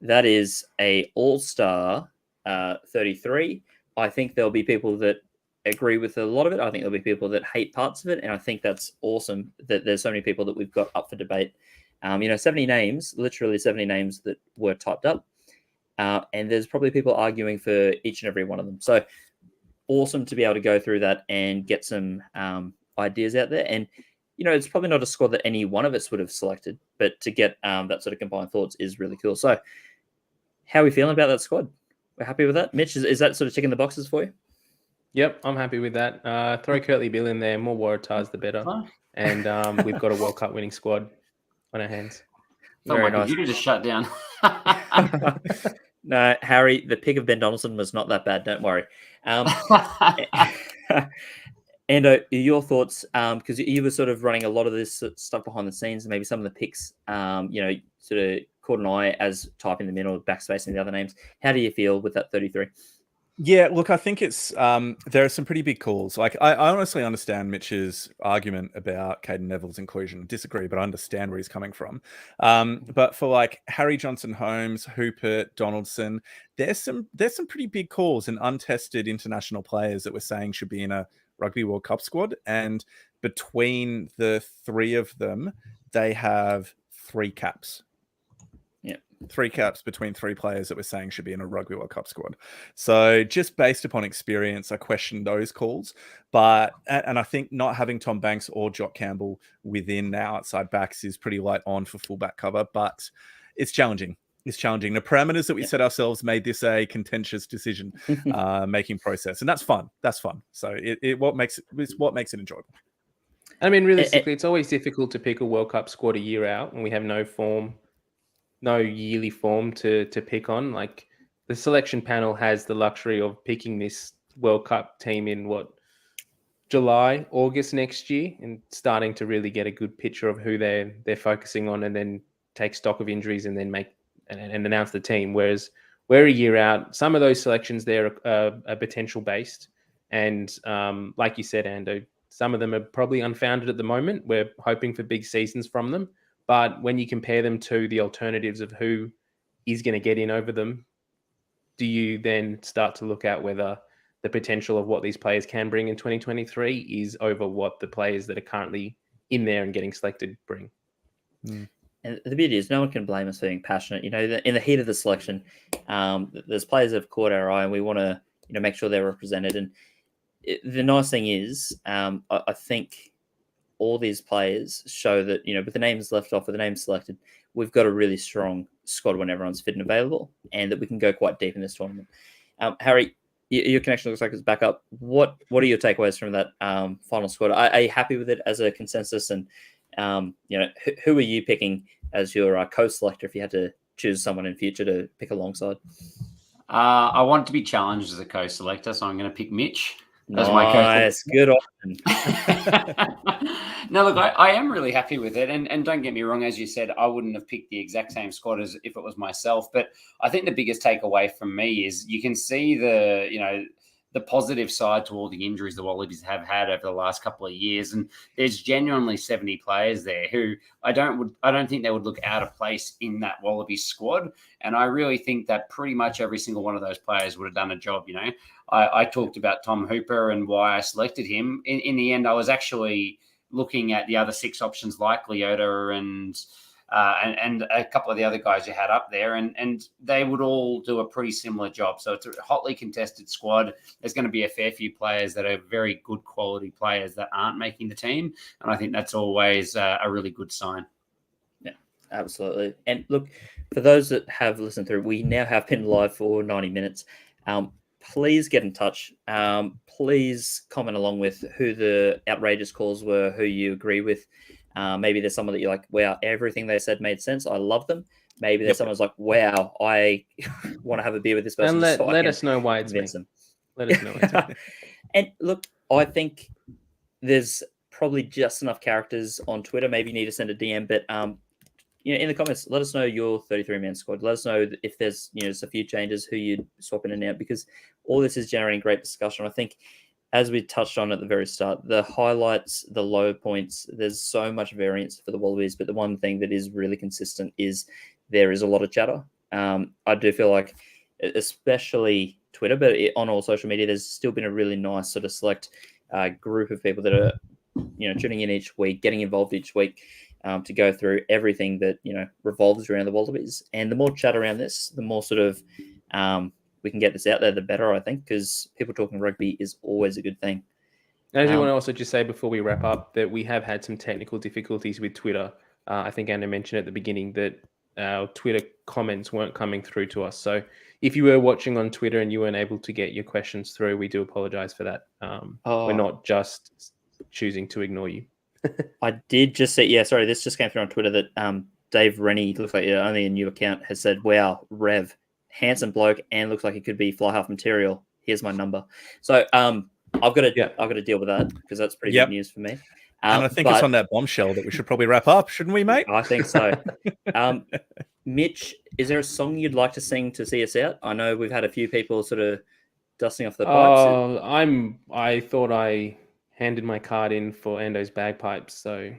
That is a all-star 33. I think there'll be people that agree with a lot of it. I think there'll be people that hate parts of it. And I think that's awesome that there's so many people that we've got up for debate. 70 names, literally 70 names that were typed up. And there's probably people arguing for each and every one of them. So awesome to be able to go through that and get some ideas out there. And, it's probably not a squad that any one of us would have selected, but to get that sort of combined thoughts is really cool. So how are we feeling about that squad? We're happy with that? Mitch, is that sort of ticking the boxes for you? Yep, I'm happy with that. Throw Curtly Bill in there. More Waratahs, the better. And we've got a World Cup winning squad on our hands. Very nice. You just shut down. No, Harry, the pick of Ben Donaldson was not that bad. Don't worry. And your thoughts, because you were sort of running a lot of this stuff behind the scenes, and maybe some of the picks, sort of caught an eye as typing them in or backspacing the other names. How do you feel with that 33? Yeah, look, I think it's there are some pretty big calls. Like I honestly understand Mitch's argument about Caden Neville's inclusion. Disagree, but I understand where he's coming from. But for like Harry Johnson-Holmes, Hooper, Donaldson, there's some pretty big calls and untested international players that we're saying should be in a Rugby World Cup squad. And between the three of them, they have 3 caps. 3 caps between 3 players that we're saying should be in a Rugby World Cup squad. So just based upon experience, I question those calls. But, and I think not having Tom Banks or Jock Campbell within our outside backs is pretty light on for fullback cover, but it's challenging. It's challenging. The parameters that we set ourselves made this a contentious decision making process. And that's fun. That's fun. So it's what makes it enjoyable. I mean, realistically, it's always difficult to pick a World Cup squad a year out when we have no yearly form to pick on. Like the selection panel has the luxury of picking this World Cup team in July, August next year, and starting to really get a good picture of who they're focusing on, and then take stock of injuries and then make and announce the team. Whereas we're a year out. Some of those selections there are potential based, and like you said, Ando, some of them are probably unfounded at the moment. We're hoping for big seasons from them, but when you compare them to the alternatives of who is going to get in over them, do you then start to look at whether the potential of what these players can bring in 2023 is over what the players that are currently in there and getting selected bring? And the beauty is no one can blame us for being passionate. You know, in the heat of the selection, there's players that have caught our eye and we want to, make sure they're represented. And the nice thing is, I think all these players show that, with the names left off, with the names selected, we've got a really strong squad when everyone's fit and available, and that we can go quite deep in this tournament. Harry, your connection looks like it's back up. What are your takeaways from that final squad? Are you happy with it as a consensus? And who are you picking as your co-selector if you had to choose someone in future to pick alongside? I want to be challenged as a co-selector, so I'm going to pick Mitch. Nice, good option. No, look, I am really happy with it, and don't get me wrong. As you said, I wouldn't have picked the exact same squad as if it was myself. But I think the biggest takeaway from me is you can see the positive side to all the injuries the Wallabies have had over the last couple of years, and there's genuinely 70 players there who I don't think they would look out of place in that Wallabies squad. And I really think that pretty much every single one of those players would have done a job. I talked about Tom Hooper and why I selected him. In the end, I was actually looking at the other 6 options like Leota and a couple of the other guys you had up there, and they would all do a pretty similar job. So it's a hotly contested squad. There's going to be a fair few players that are very good quality players that aren't making the team, and I think that's always a really good sign. Yeah, absolutely. And look, for those that have listened through, we now have been live for 90 minutes. Please get in touch. Please comment along with who the outrageous calls were, who you agree with. Maybe there's someone that you're like, wow, everything they said made sense. I love them. Maybe there's someone's like, wow, I want to have a beer with this person. And let us know why it's me. Let us know. It's me. And look, I think there's probably just enough characters on Twitter. Maybe you need to send a DM, but in the comments, let us know your 33-man squad. Let us know if there's just a few changes, who you'd swap in and out, because all this is generating great discussion. I think, as we touched on at the very start, the highlights, the low points, there's so much variance for the Wallabies, but the one thing that is really consistent is there is a lot of chatter. I do feel like, especially Twitter, but on all social media, there's still been a really nice sort of select group of people that are, tuning in each week, getting involved each week to go through everything that, revolves around the Wallabies. And the more chat around this, the more sort of we can get this out there, the better, I think, because people talking rugby is always a good thing. I do want to also just say before we wrap up that we have had some technical difficulties with Twitter. I think Anna mentioned at the beginning that our Twitter comments weren't coming through to us. So if you were watching on Twitter and you weren't able to get your questions through, we do apologize for that. We're not just choosing to ignore you. I did just say, sorry, this just came through on Twitter that Dave Rennie, looks like only a new account, has said, wow, Rev, handsome bloke, and looks like he could be fly half material. Here's my number. So I've got to deal with that because that's pretty good news for me. And I think it's on that bombshell that we should probably wrap up, shouldn't we, mate? I think so. Mitch, is there a song you'd like to sing to see us out? I know we've had a few people sort of dusting off the pipes. I thought I handed my card in for Ando's bagpipes, so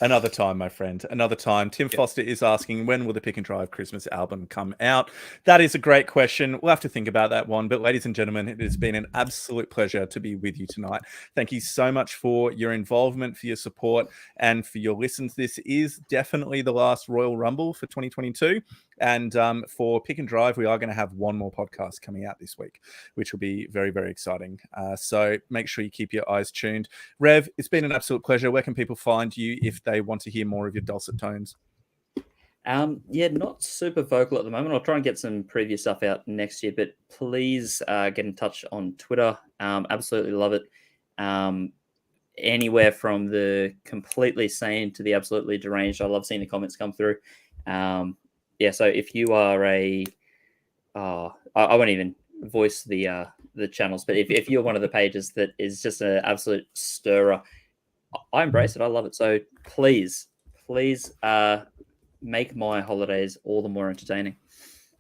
Another time, my friend. Another time. Tim Foster is asking, when will the Pick and Drive Christmas album come out? That is a great question. We'll have to think about that one. But ladies and gentlemen, it has been an absolute pleasure to be with you tonight. Thank you so much for your involvement, for your support, and for your listens. This is definitely the last Royal Rumble for 2022. And for Pick and Drive, we are going to have one more podcast coming out this week, which will be very, very exciting. So make sure you keep your eyes tuned. Rev, it's been an absolute pleasure. Where can people find you if they want to hear more of your dulcet tones? Not super vocal at the moment. I'll try and get some previous stuff out next year, but please get in touch on Twitter. Absolutely love it. Anywhere from the completely sane to the absolutely deranged. I love seeing the comments come through. So if you are a I won't even voice the channels, but if you're one of the pages that is just an absolute stirrer, I embrace it. I love it. So please make my holidays all the more entertaining.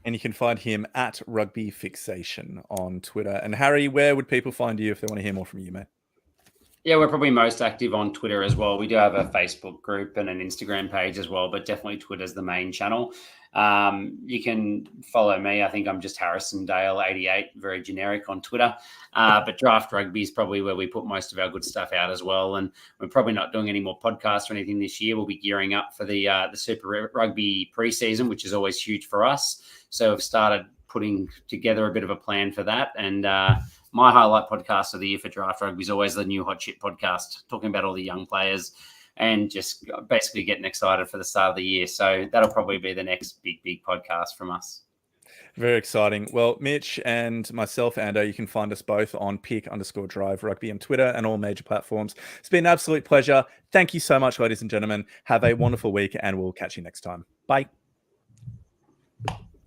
And you can find him at Rugby Fixation on Twitter. And Harry, where would people find you if they want to hear more from you, mate? Yeah, we're probably most active on Twitter as well. We do have a Facebook group and an Instagram page as well, but definitely Twitter's the main channel. You can follow me. I think I'm just Harrison Dale 88, very generic on Twitter. But Draft Rugby is probably where we put most of our good stuff out as well. And we're probably not doing any more podcasts or anything this year. We'll be gearing up for the Super Rugby preseason, which is always huge for us. So we've started putting together a bit of a plan for that. And my highlight podcast of the year for Draft Rugby is always the New Hot Shit podcast, talking about all the young players and just basically getting excited for the start of the year. So that'll probably be the next big podcast from us. Very exciting. Well, Mitch and myself, Ando, you can find us both on Pick_Drive Rugby on Twitter and all major platforms. It's been an absolute pleasure. Thank you so much, ladies and gentlemen. Have a wonderful week, and we'll catch you next time. Bye.